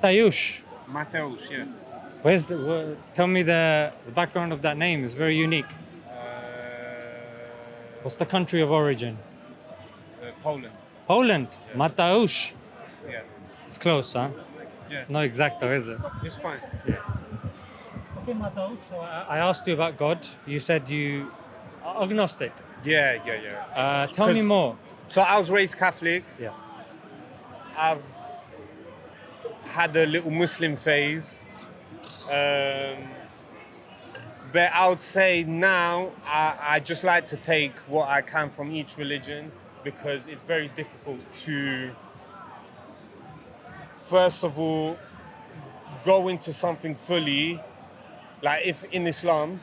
Mateusz. Mateus, yeah. Tell me the background of that name. It's very unique. What's the country of origin? Poland. Poland. Yeah. Mateusz. Yeah. It's close, huh? Yeah. No exacto, is it? It's fine. Okay, Mateusz. So I asked you about God. You said you are agnostic. Yeah. Tell me 'Cause- more. So I was raised Catholic. Yeah. I've had a little Muslim phase. But I would say now I just like to take what I can from each religion because it's very difficult to, first of all, go into something fully. Like if in Islam,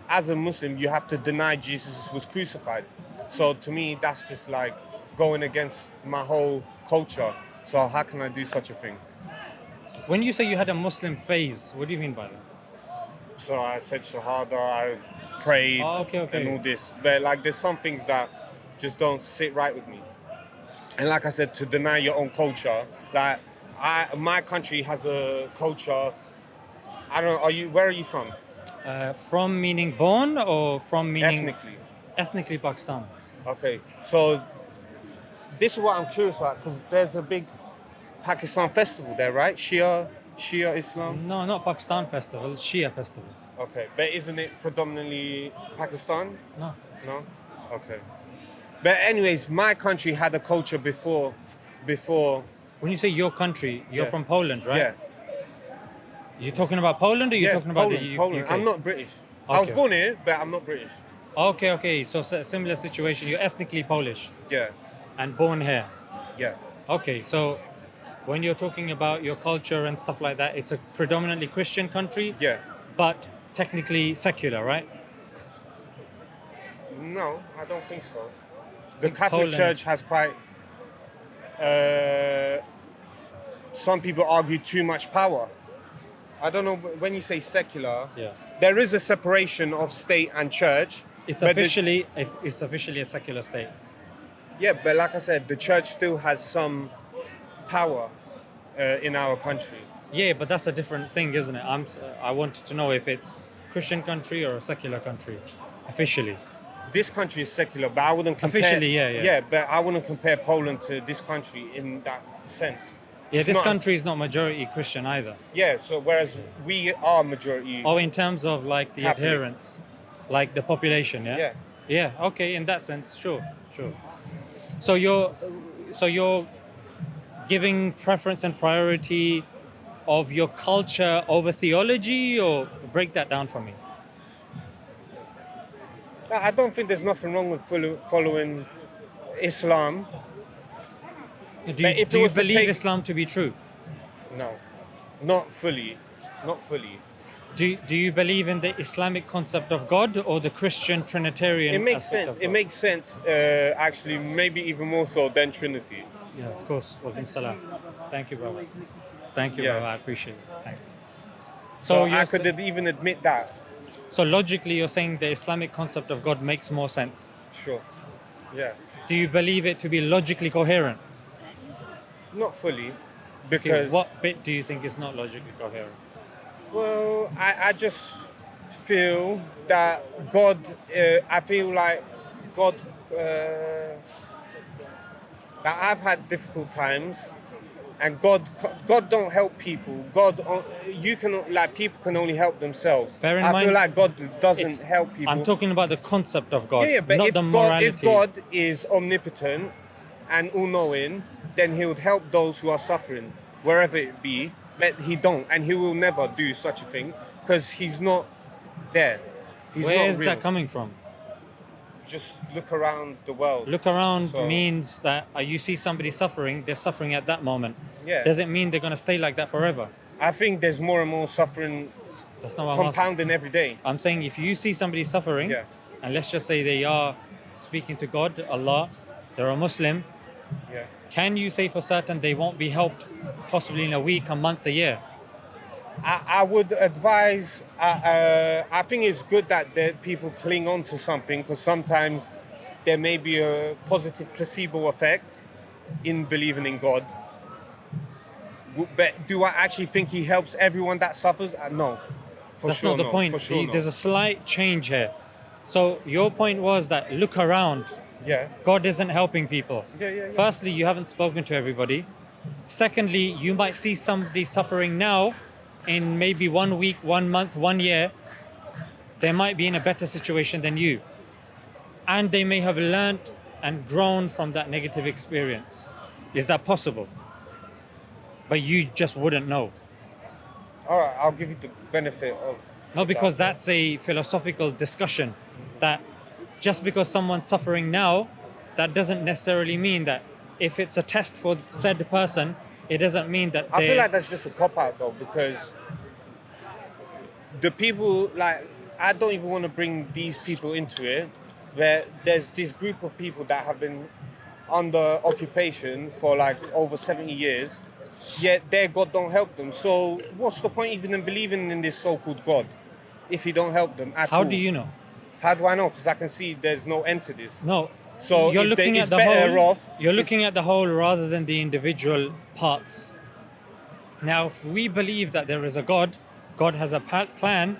as a Muslim, you have to deny Jesus was crucified. So to me, that's just like going against my whole culture. So how can I do such a thing? When you say you had a Muslim phase, what do you mean by that? So I said Shahada, I prayed Okay. and all this. But like there's some things that just don't sit right with me. And like I said, to deny your own culture, like my country has a culture. I don't know, where are you from? From meaning born or from meaning Ethnically. Ethnically Pakistan. Okay. So this is what I'm curious about because there's a big Pakistan festival there, right? Shia Islam? No, not Pakistan festival, Shia festival. Okay. But isn't it predominantly Pakistan? No. No? Okay. But anyways, my country had a culture before. When you say your country, you're Yeah. from Poland, right? Yeah. You're talking about Poland or you're talking about Poland, the Poland. UK? I'm not British. I was Okay. born here, but I'm not British. Okay. So similar situation. You're ethnically Polish Yeah. and born here. Yeah. Okay, so when you're talking about your culture and stuff like that, it's a predominantly Christian country, Yeah. but technically secular, right? No, I don't think so. The think Catholic Poland- Church has quite. Some people argue too much power. I don't know when you say secular. Yeah. There is a separation of state and church. It's but the- officially a secular state. Yeah, but like I said, the church still has some power in our country. Yeah, but that's a different thing, isn't it? I wanted to know if it's Christian country or a secular country, officially. This country is secular, but I wouldn't compare. Officially, yeah. Yeah, but I wouldn't compare Poland to this country in that sense. Yeah, It's this not- country is not majority Christian either. Yeah, so whereas we are majority. Oh, in terms of like the Catholic. adherents, like the population, yeah? Yeah. Yeah, okay, in that sense, sure. So you're giving preference and priority of your culture over theology, or break that down for me. I don't think there's nothing wrong with following Islam. Do But if it you was to believe take- Islam to be true? No, not fully. Not fully. Do you believe in the Islamic concept of God or the Christian Trinitarian? It makes aspect sense. of It God? makes sense, actually, maybe even more so than Trinity. Yeah, of course. Walaikum salam. Thank you, brother. Thank you, Yeah. brother. I appreciate it. Thanks. So you're I could even admit that. So logically, you're saying the Islamic concept of God makes more sense. Sure. Yeah. Do you believe it to be logically coherent? Not fully. Okay, Because, what bit do you think is not logically coherent? well, I just feel that God, I feel like God, that I've had difficult times, and God don't help people. People can only help themselves. Bear in I mind, feel like God doesn't It's- help people. I'm talking about the concept of God, Yeah, but not if the God, morality. if God is omnipotent and all-knowing, then He would help those who are suffering, wherever it be. But He don't, and He will never do such a thing because He's not there. He's Where not is real. that coming from? Just look around the world. Look around So- means that you see somebody suffering, they're suffering at that moment. Yeah. Doesn't mean they're going to stay like that forever. I think there's more and more suffering That's not what I'm asking. compounding every day. I'm saying if you see somebody suffering, Yeah. and let's just say they are speaking to God, Allah, they're a Muslim, Yeah. can you say for certain they won't be helped possibly in a week, a month, a year? I would advise. I think it's good that people cling on to something because sometimes there may be a positive placebo effect in believing in God. But do I actually think he helps everyone that suffers? No, for That's sure not the no. point. For sure no. There's a slight change here. So your point was that look around. Yeah. God isn't helping people. Yeah. Firstly, you haven't spoken to everybody. Secondly, you might see somebody suffering now in maybe 1 week, 1 month, 1 year. They might be in a better situation than you. And they may have learnt and grown from that negative experience. Is that possible? But you just wouldn't know. All right, I'll give you the benefit of. No, because that. that's a philosophical discussion that just because someone's suffering now, that doesn't necessarily mean that if it's a test for said person, it doesn't mean that I feel like that's just a cop out though, because the people, like, I don't even want to bring these people into it, where there's this group of people that have been under occupation for like over 70 years, yet their God don't help them. So what's the point even in believing in this so-called God if he don't help them at all? How do you know? How do I know? Because I can see there's no end to this. No. So you're if looking it's at the better whole. off, You're looking at the whole rather than the individual parts. Now, if we believe that there is a God, God has a plan,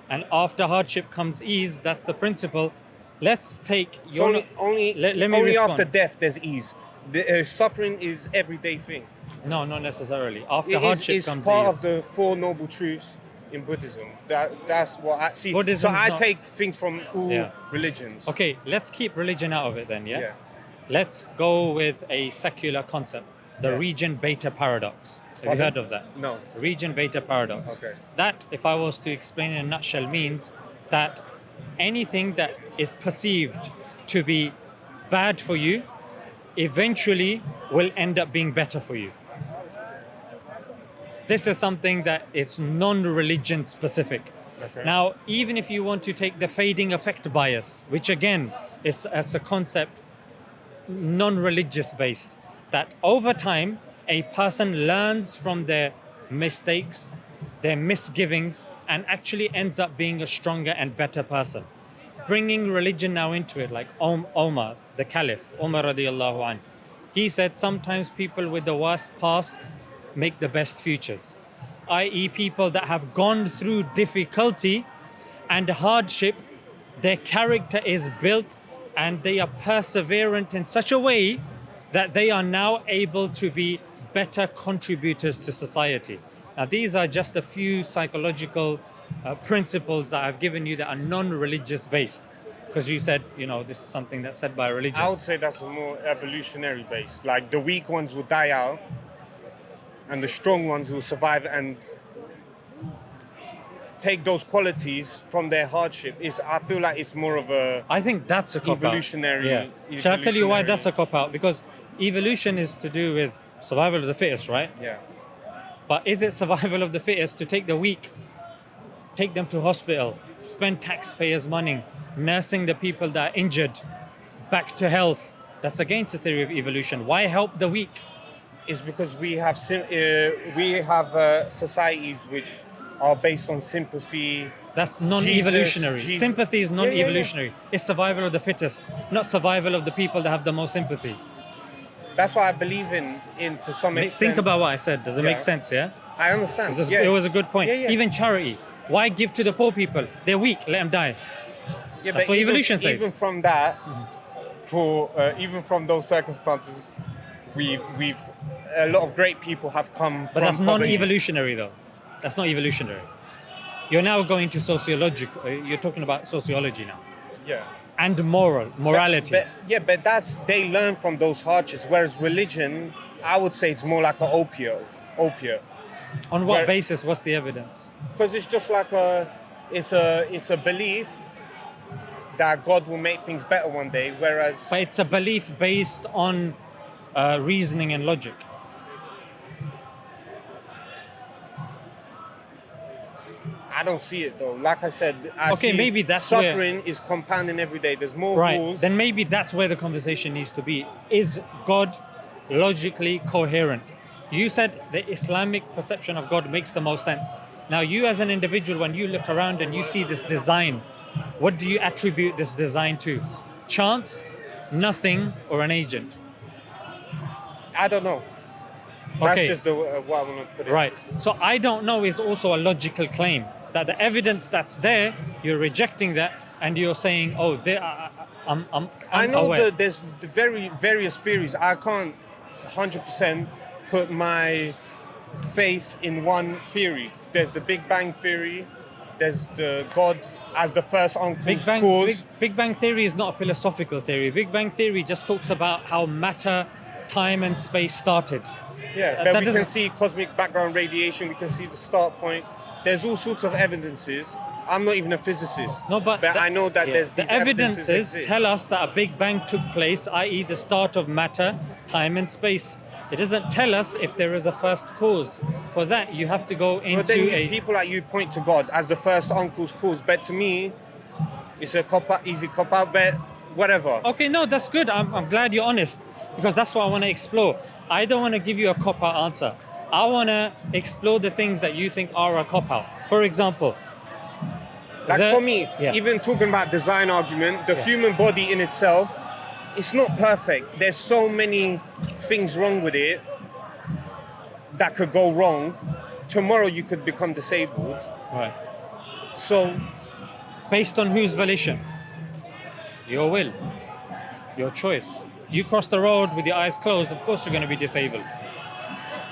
and after hardship comes ease. That's the principle. Let's take it's your. only let me only respond. after death there's ease. The suffering is everyday thing. No, not necessarily. After hardship It's comes part ease. of the Four Noble Truths in Buddhism. That's what I see. Buddhism so is I not- take things from all Yeah. religions. Okay, let's keep religion out of it then. Yeah. Yeah. Let's go with a secular concept, the Yeah. region beta paradox. Have you Pardon? heard of that? No. The region beta paradox. Okay. That, if I was to explain in a nutshell, means that anything that is perceived to be bad for you eventually will end up being better for you. This is something that is non-religion specific. Okay. Now, even if you want to take the fading effect bias, which again is as a concept non-religious based, that over time a person learns from their mistakes, their misgivings, and actually ends up being a stronger and better person. Bringing religion now into it, like Omar, the Caliph, Omar radiallahu anh, he said sometimes people with the worst pasts make the best futures, i.e. people that have gone through difficulty and hardship, their character is built and they are perseverant in such a way that they are now able to be better contributors to society. Now, these are just a few psychological principles that I've given you that are non-religious based, because you said, this is something that's said by religion. I would say that's more evolutionary based. Like the weak ones will die out, and the strong ones will survive and take those qualities from their hardship. I feel like it's more of a I think that's a cop-out. evolutionary. Yeah. Shall I tell you why that's a cop-out? Because evolution is to do with survival of the fittest, right? Yeah. But is it survival of the fittest to take the weak, take them to hospital, spend taxpayers' money, nursing the people that are injured back to health? That's against the theory of evolution. Why help the weak? It's because we have societies which are based on sympathy. That's non-evolutionary. Jesus. Sympathy is Yeah. non-evolutionary. It's survival of the fittest, not survival of the people that have the most sympathy. That's why I believe in to some extent. Think about what I said. Does it Yeah. make sense? Yeah. I understand. It was a good point. Yeah, yeah. Even charity. Why give to the poor people? They're weak. Let them die. Yeah, That's but what evolution says. Even from that, even from those circumstances, we've a lot of great people have come But from that's poverty. non-evolutionary, though. That's not evolutionary. You're now going to sociological. You're talking about sociology now, Yeah. and morality. But they learn from those hardships. Whereas religion, I would say it's more like an opiate. On what where- basis? What's the evidence? Because it's just like it's a belief that God will make things better one day. Whereas But it's a belief based on reasoning and logic. I don't see it though. Like I said, I Okay, see maybe that's where- suffering is compounding every day. There's more Right. rules. Then maybe that's where the conversation needs to be. Is God logically coherent? You said the Islamic perception of God makes the most sense. Now, you as an individual, when you look around and you see this design, what do you attribute this design to? Chance, nothing, or an agent? I don't know. That's Okay. just what I want to put it. Right. So I don't know is also a logical claim that the evidence that's there, you're rejecting that, and you're saying, oh, I'm I know unaware. that there's the various theories. I can't 100% put my faith in one theory. There's the Big Bang theory. There's the God as the first uncle's cause. Big Bang Theory is not a philosophical theory. Big Bang Theory just talks about how matter, time, and space started. Yeah, That but we can doesn't- see cosmic background radiation. We can see the start point. There's all sorts of evidences. I'm not even a physicist. No, but I know that yeah, there's the these evidences exist. tell us that a Big Bang took place, i.e., the start of matter, time, and space. It doesn't tell us if there is a first cause. For that, you have to go into But then people like you point to God as the first uncle's cause. But to me, it's a easy cop out bet. Whatever. Okay, no, that's good. I'm glad you're honest, because that's what I want to explore. I don't want to give you a cop-out answer. I want to explore the things that you think are a cop-out. For example, Like for me, yeah. even talking about design argument, the Yeah. human body in itself, it's not perfect. There's so many things wrong with it that could go wrong. Tomorrow you could become disabled. Right. So Based on whose volition? Your will, your choice. You cross the road with your eyes closed, of course you're going to be disabled.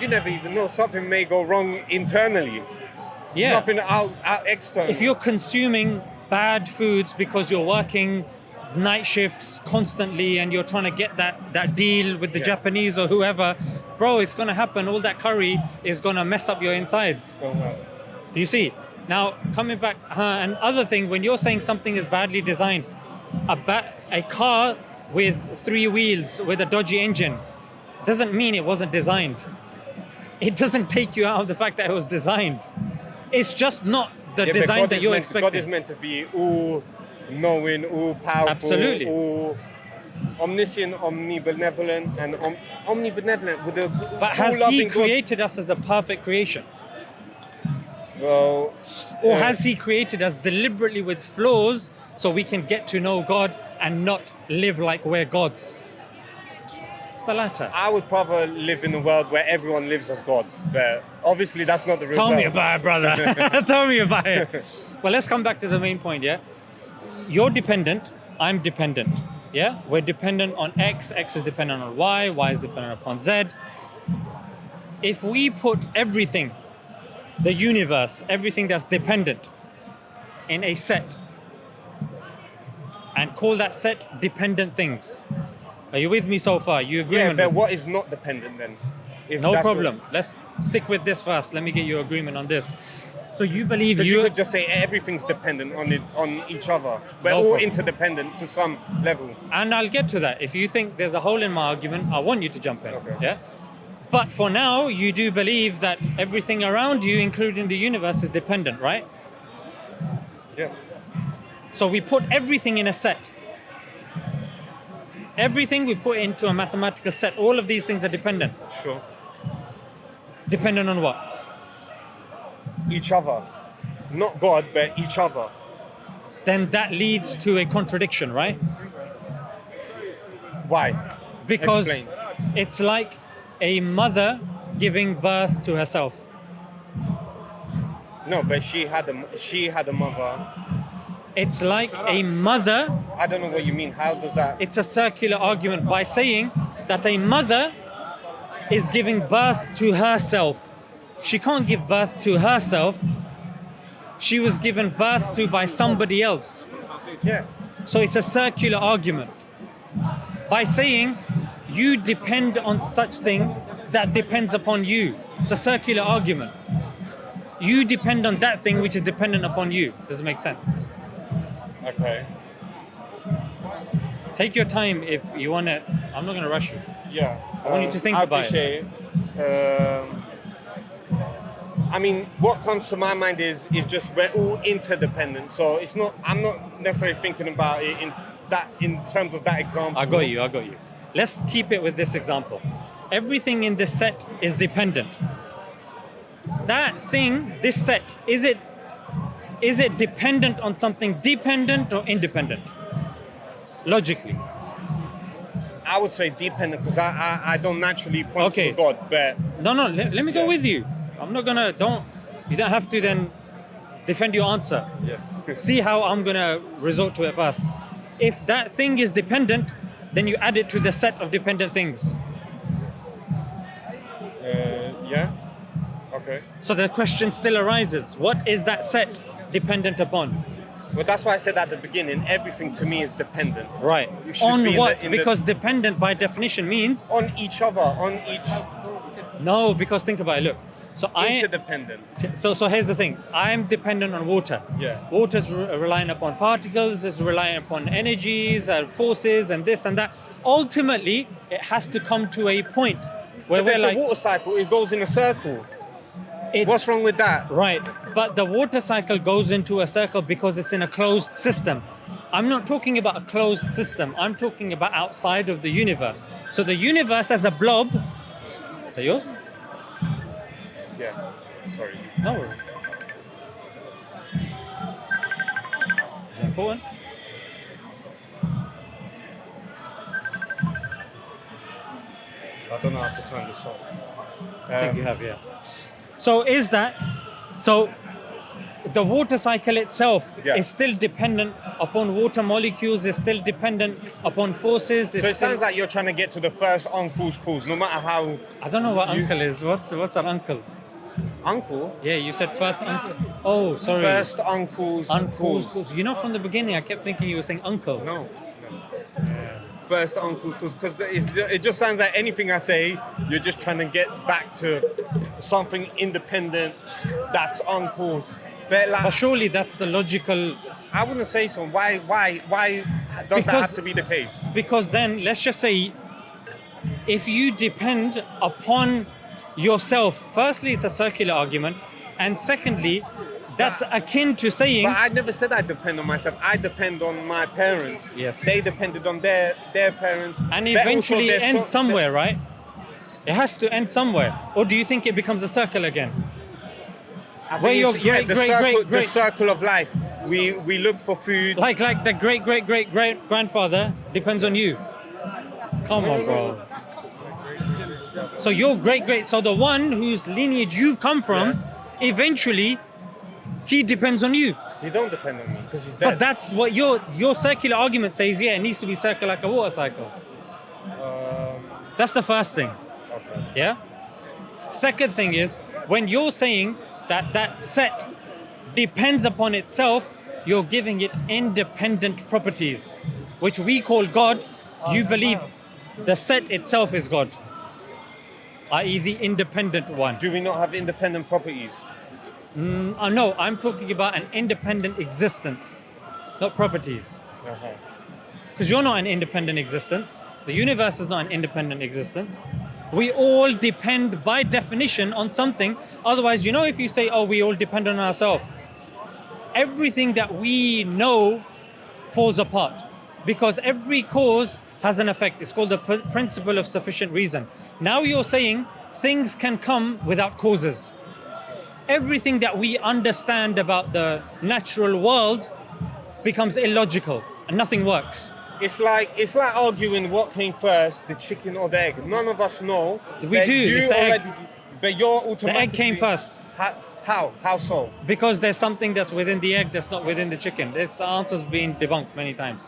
you never even know, something may go wrong internally. Yeah. Nothing out external. If you're consuming bad foods because you're working night shifts constantly and you're trying to get that deal with the Yeah. Japanese or whoever, bro, it's going to happen. All that curry is going to mess up your insides. Oh, wow. Do you see? Now, coming back, and other thing, when you're saying something is badly designed, a car with 3 wheels with a dodgy engine doesn't mean it wasn't designed. It doesn't take you out of the fact that it was designed. It's just not the Yeah, but design God that is you're meant to- God is expecting. meant to be all knowing, all powerful, Absolutely. all omniscient, omnibenevolent, and omnibenevolent with a But has he all-loving God. created us as a perfect creation? Well, Or has he created us deliberately with flaws so we can get to know God and not live like we're gods? It's the latter. I would rather live in a world where everyone lives as gods, but obviously that's not the real Tell me world. about it, brother. Tell me about it. Well, let's come back to the main point, yeah? You're dependent, I'm dependent, yeah? We're dependent on X is dependent on Y is dependent upon Z. If we put everything, the universe, everything that's dependent in a set and call that set dependent things. Are you with me so far? You agree Yeah, with but me? what is not dependent then? If No that's problem. Let's stick with this first. Let me get your agreement on this. So you believe Because you could just say everything's dependent on each other. We're No all problem. interdependent to some level. and I'll get to that. If you think there's a hole in my argument, I want you to jump in. Okay. Yeah. But for now, you do believe that everything around you, including the universe, is dependent, right? Yeah. So we put everything in a set. Everything we put into a mathematical set. All of these things are dependent. Sure. Dependent on what? Each other. Not God, but each other. Then that leads to a contradiction, right? Why? Because Explain. it's like a mother giving birth to herself. No, but she had a mother. It's like a mother. I don't know what you mean. How does that? It's a circular argument by saying that a mother is giving birth to herself. She can't give birth to herself. She was given birth to by somebody else. Yeah. So it's a circular argument. By saying you depend on such thing that depends upon you. It's a circular argument. You depend on that thing which is dependent upon you. Does it make sense? Okay. Take your time if you want to. I'm not going to rush you. Yeah. I want you to think I about it. appreciate it. I mean, what comes to my mind is just we're all interdependent. So it's not. I'm not necessarily thinking about it in terms of that example. I got you. Let's keep it with this example. Everything in this set is dependent. That thing, this set, is it dependent on something dependent or independent? Logically. I would say dependent because I don't naturally point Okay. to God, but No, let me go Yeah. with you. I'm not gonna, you don't have to then defend your answer. yeah. See how I'm gonna resort to it first. If that thing is dependent, then you add it to the set of dependent things. Yeah. Okay. So the question still arises, what is that set dependent upon? Well, that's why I said at the beginning, everything to me is dependent. Right. You should be On in what? the- in the- Because dependent by definition means, On each other, on each no, because think about it, look. So interdependent. So here's the thing. I'm dependent on water. Yeah. Water's relying upon particles, is relying upon energies, forces, and this and that. Ultimately, it has to come to a point where But we're there's like, the water cycle, it goes in a circle. it- What's wrong with that? right? But the water cycle goes into a circle because it's in a closed system. I'm not talking about a closed system. I'm talking about outside of the universe. So the universe as a blob. Is that yours? Yeah. Sorry. No worries. Is that important? I don't know how to turn this off. I think you have, yeah. So the water cycle itself Yeah. is still dependent upon water molecules, is still dependent upon forces. So it sounds like you're trying to get to the first uncle's cause, no matter how. I don't know what uncle is. What's an uncle? Uncle? Yeah, you said first uncle. Oh, sorry. First uncle's uncle's. cause. You know, from the beginning, I kept thinking you were saying uncle. No. First uncle's cause, because it just sounds like anything I say, you're just trying to get back to something independent that's uncle's. But like, But surely that's the logical. I wouldn't say so. Why does that Because- have to be the case? Because then, let's just say, if you depend upon yourself, firstly, it's a circular argument, and secondly, that's akin to saying, But I never said I depend on myself. I depend on my parents. Yes. They depended on their parents. and But also eventually it there's ends somewhere, right? It has to end somewhere. Or do you think it becomes a circle again? I think Where your it's- yeah, great- the circle of life. We look for food. Like the great grandfather depends on you. Come on, bro. So your so the one whose lineage you've come from, eventually, he depends on you. He don't depend on me because he's But dead. that's what your circular argument says. Yeah, it needs to be circular like a water cycle. That's the first thing. Okay. Yeah. Second thing is when you're saying that set depends upon itself, you're giving it independent properties, which we call God. You believe the set itself is God, i.e., the independent one. Do we not have independent properties? No, I'm talking about an independent existence, not properties. Uh-huh. Because you're not an independent existence. The universe is not an independent existence. We all depend by definition on something. Otherwise, if you say, oh, we all depend on ourselves, everything that we know falls apart. Because every cause has an effect. It's called the principle of sufficient reason. Now you're saying things can come without causes. Everything that we understand about the natural world becomes illogical and nothing works. It's like arguing what came first, the chicken or the egg. None of us know. We but do, you it's the egg. already, But you're The automatically. egg came first. How? How so? Because there's something that's within the egg that's not within the chicken. This answer's been debunked many times.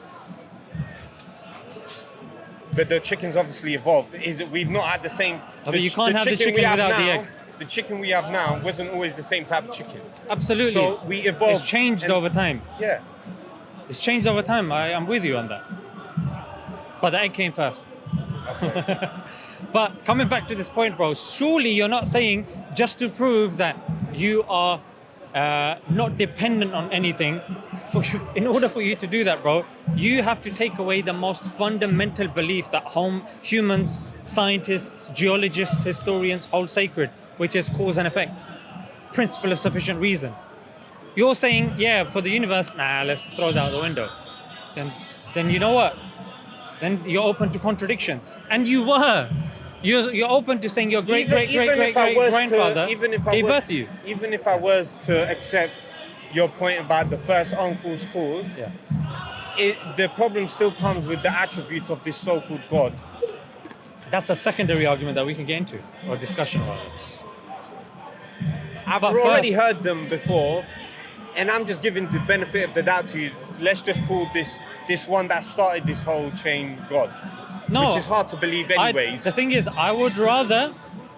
But the chicken's obviously evolved. We've not had the same. But you can't have the chicken chicken we have without the now- egg. The chicken we have now wasn't always the same type of chicken. Absolutely. So we evolved. It's changed and- over time. Yeah. It's changed over time. I'm with you on that. But the egg came first. But coming back to this point, bro, surely you're not saying just to prove that you are not dependent on anything. In order for you to do that, bro, you have to take away the most fundamental belief that humans, scientists, geologists, historians hold sacred, which is cause and effect. Principle of sufficient reason. You're saying, yeah, for the universe, let's throw that out the window. Then you know what? Then you're open to contradictions. And you were. You're open to saying your great grandfather gave birth to you. Even if I was to accept your point about the first uncle's cause, Yeah. the problem still comes with the attributes of this so-called God. That's a secondary argument that we can get into or discussion about it. I've But already first- heard them before, and I'm just giving the benefit of the doubt to you. Let's just call this one that started this whole chain God, No, which is hard to believe anyways. the thing is, I would rather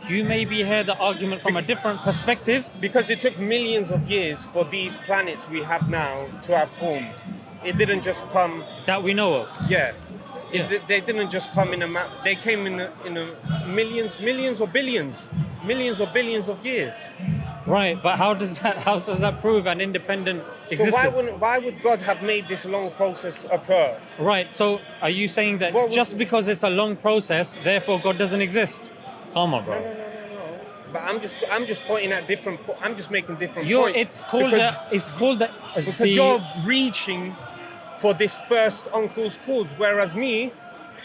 you maybe hear the argument from a different perspective. Because it took millions of years for these planets we have now to have formed. It didn't just come, That we know of. yeah. Yeah. They didn't just come in a map. They came in a millions or billions of years. Right, but how does that prove an independent existence? So why would God have made this long process occur? Right, so are you saying that What was- just because it's a long process, therefore God doesn't exist? Come on, bro. No. But I'm just pointing at different. I'm just making different You're, points. it's called because you're reaching for this first uncle's cause, whereas me,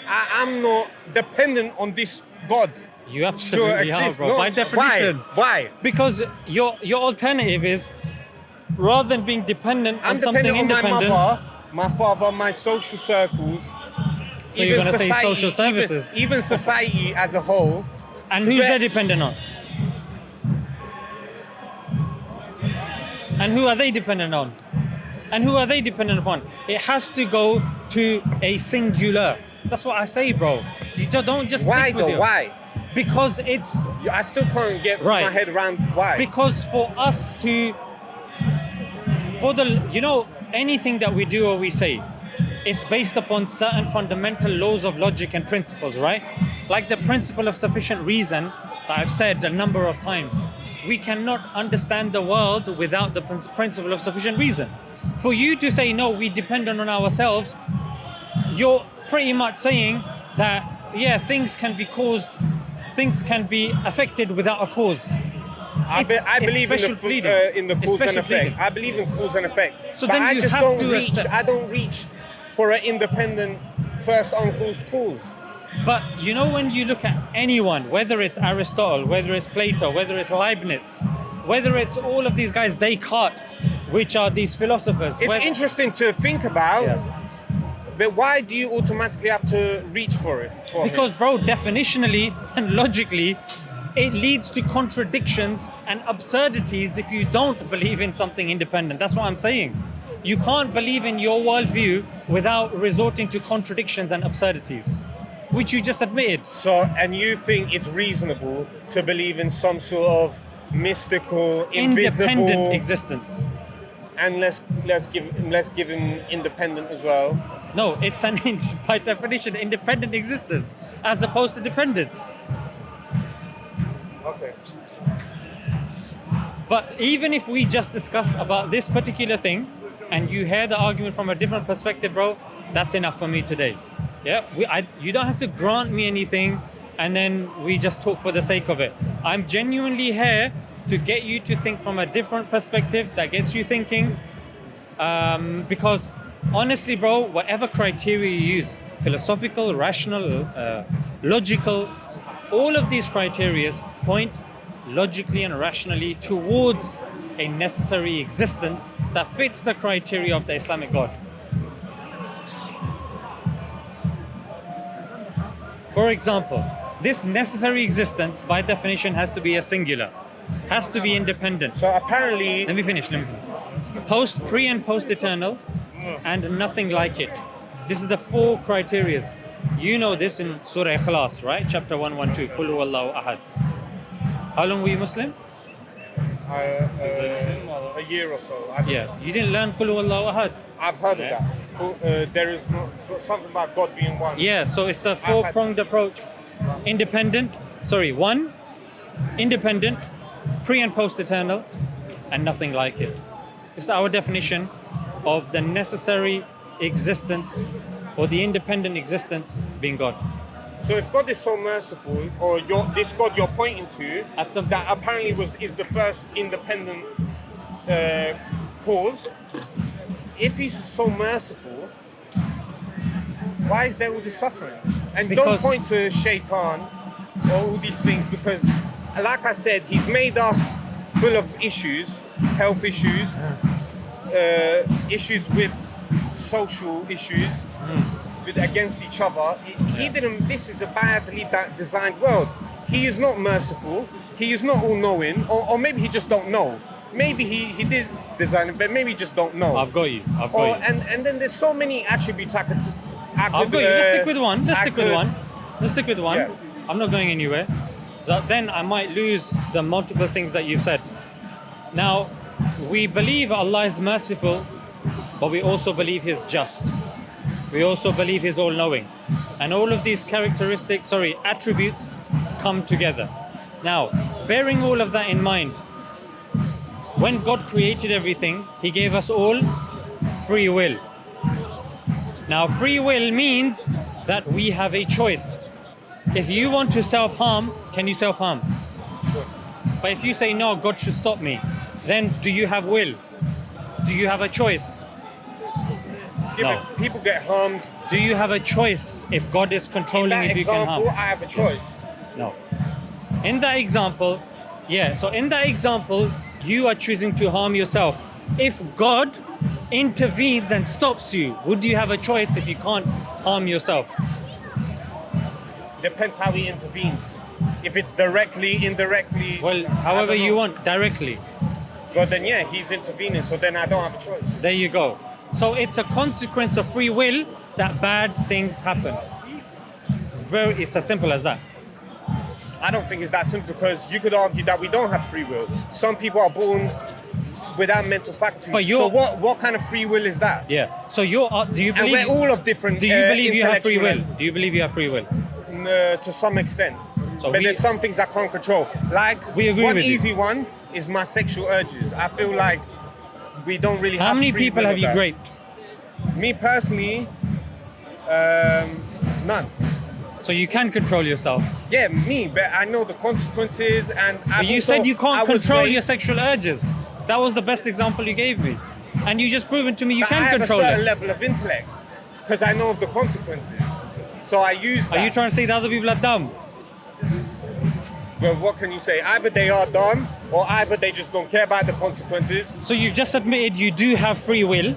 I'm not dependent on this God You to absolutely are, exist. bro. No, By definition. Why? Because your alternative is rather than being dependent I'm on something dependent on independent. my father, my social circles. So you're gonna say social services. Even society as a whole. And who's But- they dependent on? And who are they dependent on? And who are they dependent upon? It has to go to a singular. That's what I say, bro. You don't just Why stick with though? your- Why? Because it's I still can't get Right. my head around why. because for us to anything that we do or we say is based upon certain fundamental laws of logic and principles, right? Like the principle of sufficient reason that I've said a number of times. We cannot understand the world without the principle of sufficient reason. For you to say no, we depend on ourselves, you're pretty much saying that things can be affected without a cause. I It's believe special pleading. in the It's cause and special effect. pleading. I believe in cause and effect. So but then I you just have don't to reach. accept- I don't reach for an independent first uncle's cause. But you know, when you look at anyone, whether it's Aristotle, whether it's Plato, whether it's Leibniz, whether it's all of these guys, Descartes, which are these philosophers. It's interesting to think about. Yeah. But why do you automatically have to reach for it? Because, bro, definitionally and logically, it leads to contradictions and absurdities if you don't believe in something independent. That's what I'm saying. You can't believe in your worldview without resorting to contradictions and absurdities, which you just admitted. So, and you think it's reasonable to believe in some sort of mystical, invisible, Independent existence. and let's give him independent as well. No, it's by definition independent existence as opposed to dependent. Okay. But even if we just discuss about this particular thing and you hear the argument from a different perspective, bro, that's enough for me today. Yeah, you don't have to grant me anything and then we just talk for the sake of it. I'm genuinely here to get you to think from a different perspective that gets you thinking. Because honestly, bro, whatever criteria you use, philosophical, rational, logical, all of these criteria point logically and rationally towards a necessary existence that fits the criteria of the Islamic God. For example, this necessary existence by definition has to be a singular, has to be independent. So apparently, Let me finish. Pre and post eternal, and nothing like it. This is the four criteria. You know this in Surah Ikhlas, right? Chapter 112. Qul huwallahu ahad. How long were you Muslim? a year or so. Yeah. You didn't learn Qul huwallahu ahad. I've heard Yeah. of that. There is something about God being one. Yeah. So it's the four-pronged approach. One, independent, pre and post eternal, and nothing like it. This is our definition of the necessary existence or the independent existence being God. So if God is so merciful, or this God you're pointing to, that apparently is the first independent cause, if he's so merciful, why is there all this suffering? And don't Because- point to Shaitan or all these things, because like I said, he's made us full of issues, health issues, issues with social issues against each other. He didn't. This is a badly designed world. He is not merciful. He is not all-knowing, or maybe he just don't know. Maybe he did design it, but maybe he just don't know. I've got you. And then there's so many attributes I could. I've got you. Let's stick with one. Let's stick with one. Yeah. I'm not going anywhere. So then I might lose the multiple things that you've said. Now, we believe Allah is merciful, but we also believe He's just. We also believe He's all-knowing. And all of these attributes come together. Now, bearing all of that in mind, when God created everything, He gave us all free will. Now, free will means that we have a choice. If you want to self-harm, can you self-harm? Sure. But if you say, no, God should stop me, then do you have will? Do you have a choice? Yeah, No. but people get harmed. Do you have a choice if God is controlling In that if you can harm? example, I have a choice. No. In that example, so in that example, you are choosing to harm yourself. If God intervenes and stops you, would you have a choice if you can't harm yourself? Depends how He intervenes. If it's directly, indirectly. Well, I however don't you know. want, directly. Well, then yeah, He's intervening. So then I don't have a choice. There you go. So it's a consequence of free will that bad things happen. It's as simple as that. I don't think it's that simple, because you could argue that we don't have free will. Some people are born without mental faculties. But so what kind of free will is that? Yeah. So do you And believe? we're all of different. Do you believe you have free will? intellectual Do you believe you have free will? to some extent. So But there's some things I can't control. Like We agree one with you. easy one is my sexual urges. I feel like we don't really How have many free people will have of you that. raped? Me personally, none. So you can control yourself. Yeah, me, but I know the consequences, and But you said you can't control your sexual urges. That was the best example you gave me. And you just proven to me you But I can have control a certain it. level of intellect because I know of the consequences. So I use that. Are you trying to say that other people are dumb? Well, what can you say? Either they are dumb, or either they just don't care about the consequences. So you've just admitted you do have free will.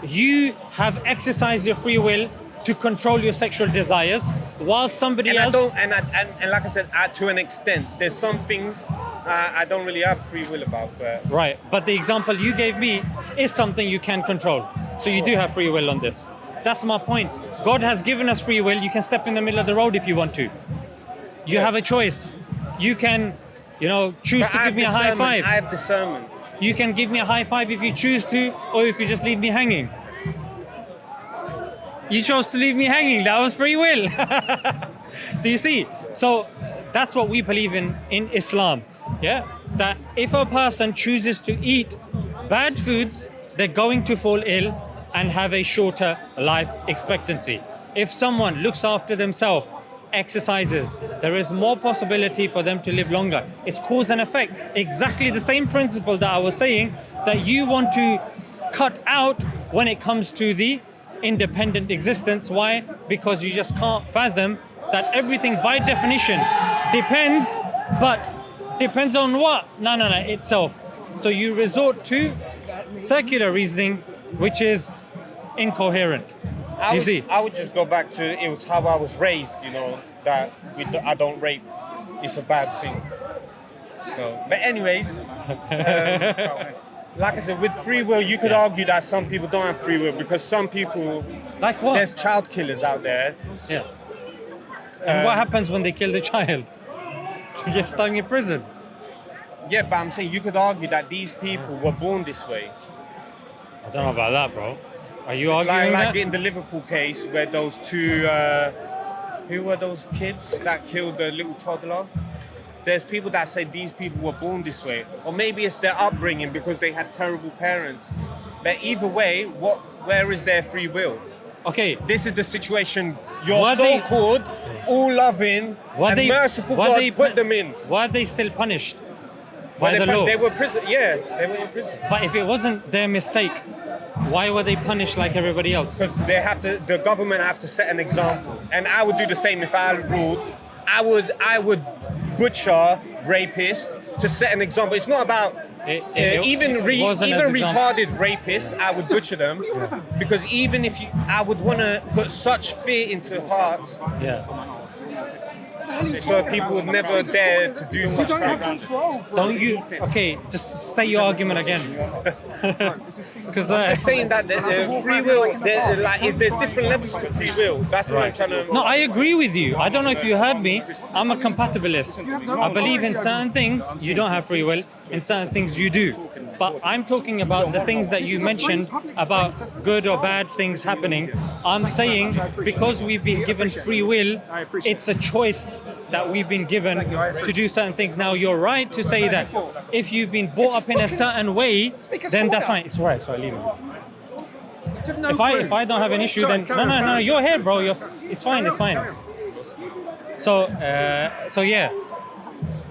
You have exercised your free will to control your sexual desires, while somebody And else. I don't, and like I said, to an extent, there's some things I don't really have free will about. But Right, but the example you gave me is something you can control. So you do have free will on this. That's my point. God has given us free will. You can step in the middle of the road if you want to. You Yeah. have a choice. You can, choose but to I give have me a high discernment. five. I have discernment. You can give me a high five if you choose to, or you could just leave me hanging. You chose to leave me hanging. That was free will. Do you see? So that's what we believe in Islam. Yeah? That if a person chooses to eat bad foods, they're going to fall ill and have a shorter life expectancy. If someone looks after themselves, exercises, there is more possibility for them to live longer. It's cause and effect. Exactly the same principle that I was saying that you want to cut out when it comes to the independent existence. Why? Because you just can't fathom that everything by definition depends, but depends on what? No, itself. So you resort to circular reasoning, which is incoherent. I would just go back to it was how I was raised, that I don't rape. It's a bad thing. So, but anyways, like I said, with free will, you could argue that some people don't have free will because some people, Like what? there's child killers out there. Yeah. And what happens when they kill the child? They get stung in prison. Yeah, but I'm saying you could argue that these people were born this way. I don't know about that, bro. Are you arguing Like that? in the Liverpool case where those two, who were those kids that killed the little toddler? There's people that say these people were born this way. Or maybe it's their upbringing because they had terrible parents. But either way, where is their free will? Okay. This is the situation your Were they- so-called, all-loving and merciful God put them in. Why are they still punished by Well, the law? they were prison. Yeah, they were in prison. But if it wasn't their mistake, why were they punished like everybody else? Because the government have to set an example, and I would do the same if I ruled. I would butcher rapists to set an example. It's not about Even wasn't as example. retarded rapists, I would butcher them because even if I would want to put such fear into hearts, Yeah. so people would never dare to do such don't have things. control. Don't you? Okay, just state your argument again. Because I'm just saying that the free will, there's different levels to free will. That's what I'm trying to. no, I agree with you. I don't know if you heard me. I'm a compatibilist. I believe in certain things you don't have free will, in certain things you do. But I'm talking about the things that you mentioned about good or bad things happening. I'm saying because we've been given free will, it's a choice that we've been given to do certain things. Now, you're right to say that if you've been brought up in a certain way, then that's fine. It's all right, so I leave it. If I don't have an issue, then no, you're here, bro. It's fine. So yeah.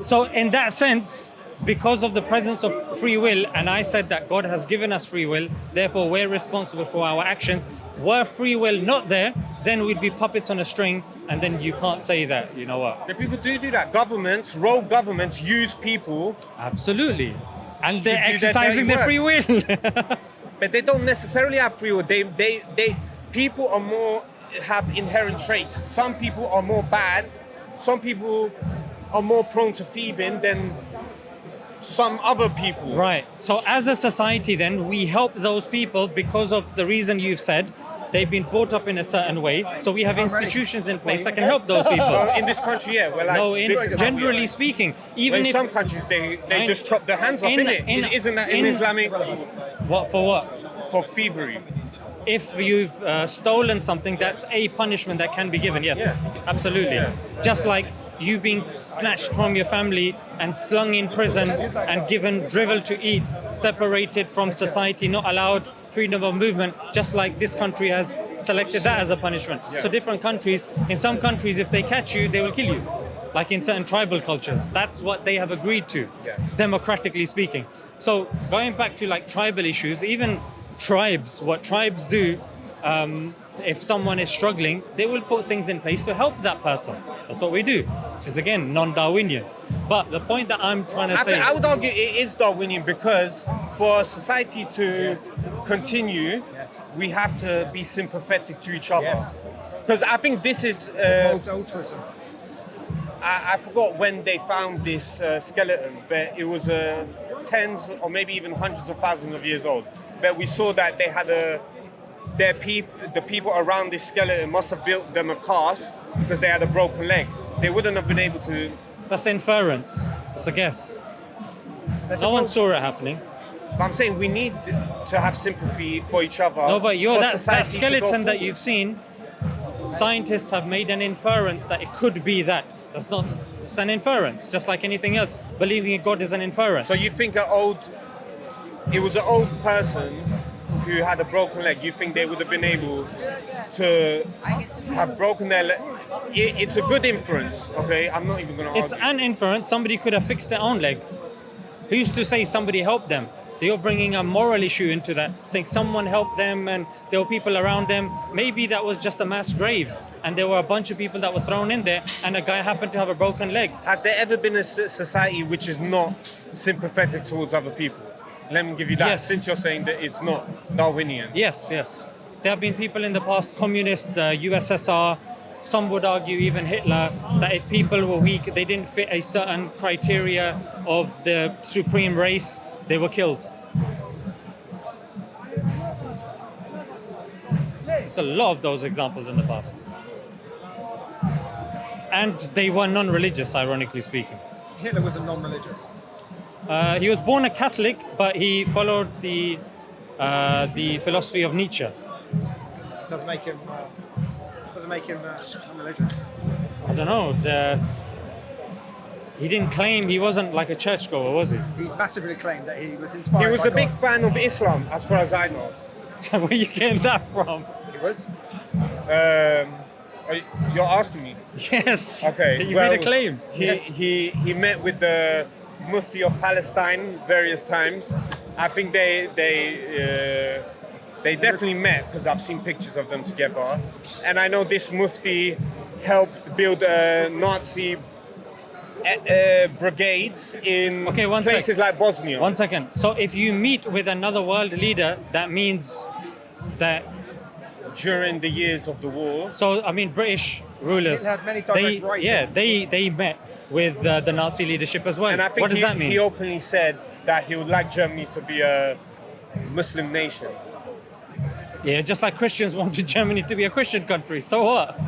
So in that sense, because of the presence of free will, and I said that God has given us free will, therefore we're responsible for our actions. Were free will not there, then we'd be puppets on a string, and then you can't say that. You know what? The people do that. Governments, rogue governments, use people. Absolutely, and they're do their exercising their free will. But they don't necessarily have free will. People are more have inherent traits. Some people are more bad. Some people are more prone to thieving than some other people. Right. So as a society, then we help those people because of the reason you've said. They've been brought up in a certain way, so we have institutions in place that can help those people. In this country, yeah. Well, like, No, this is generally speaking, even in if some countries they just chop their hands off, isn't that in Islamic? What for what? For thievery. If you've stolen something, that's a punishment that can be given. Yes, Yeah. absolutely. Yeah. Just like you being snatched from your family and slung in prison and given drivel to eat, separated from society, not allowed freedom of movement, just like this country has selected that as a punishment. So different countries, in some countries, if they catch you, they will kill you. Like in certain tribal cultures, that's what they have agreed to, democratically speaking. So going back to like tribal issues, even tribes, what tribes do, if someone is struggling, they will put things in place to help that person. That's what we do, which is again non-Darwinian. But the point that I'm trying to say, I would argue it is Darwinian because for society to continue, we have to be sympathetic to each other. Because I think this is. Altruism. I forgot when they found this skeleton, but it was tens or maybe even hundreds of thousands of years old. But we saw that they had the people around this skeleton must have built them a cast because they had a broken leg. They wouldn't have been able to. that's inference. That's a guess. No one saw it happening. But I'm saying we need to have sympathy for each other. No, but for that society to go skeleton that forward. you've seen, scientists have made an inference that it could be that. That's not. It's an inference, just like anything else. Believing in God is an inference. So you think it was an old person who had a broken leg, you think they would have been able to have broken their leg? It's a good inference, okay? I'm not even going to It's argue. an inference. Somebody could have fixed their own leg. Who's to say somebody helped them? You're bringing a moral issue into that, saying someone helped them and there were people around them. Maybe that was just a mass grave and there were a bunch of people that were thrown in there and a guy happened to have a broken leg. Has there ever been a society which is not sympathetic towards other people? Let me give you that, Yes. since you're saying that it's not Darwinian. Yes. There have been people in the past, communist, USSR, some would argue even Hitler, that if people were weak, they didn't fit a certain criteria of the supreme race, they were killed. There's a lot of those examples in the past. And they were non-religious, ironically speaking. Hitler was a non-religious. He was born a Catholic, but he followed the philosophy of Nietzsche. Doesn't make him non-religious. I don't know. He didn't claim he wasn't like a churchgoer, was he? He massively claimed that he was inspired. He was by a big God. fan of Islam, as far as I know. Where are you getting that from? He was. You're asking me? Yes. Okay. You well, made a claim. He met with the Mufti of Palestine various times. I think they definitely met because I've seen pictures of them together. And I know this Mufti helped build a Nazi brigades in Okay, one sec. places like Bosnia. 1 second. So if you meet with another world leader, that means that. During the years of the war. So I mean, British rulers. It had many direct rights. They met with the Nazi leadership as well. And I think what does that mean? he openly said that he would like Germany to be a Muslim nation. Yeah, just like Christians wanted Germany to be a Christian country. So what?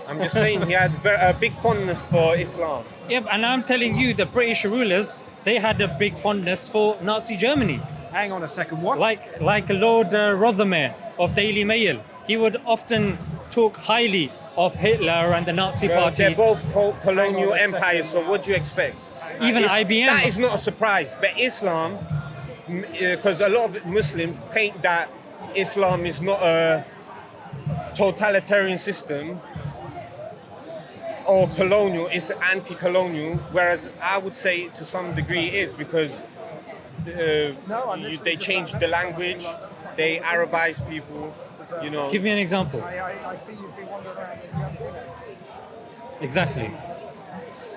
I'm just saying he had a big fondness for Islam. Yeah, and I'm telling you, the British rulers, they had a big fondness for Nazi Germany. Hang on a second. What? Like Lord Rothermere of Daily Mail. He would often talk highly of Hitler and the Nazi Well, party. they're both colonial Hang on a empires, so second. what do you expect? Even IBM. That is not a surprise. But Islam, because a lot of Muslims paint that Islam is not a totalitarian system or colonial, it's anti-colonial, whereas I would say to some degree it is, because they changed the language, they Arabize people, you know. Give me an example. I see you've been wandering around. You haven't seen it. Exactly.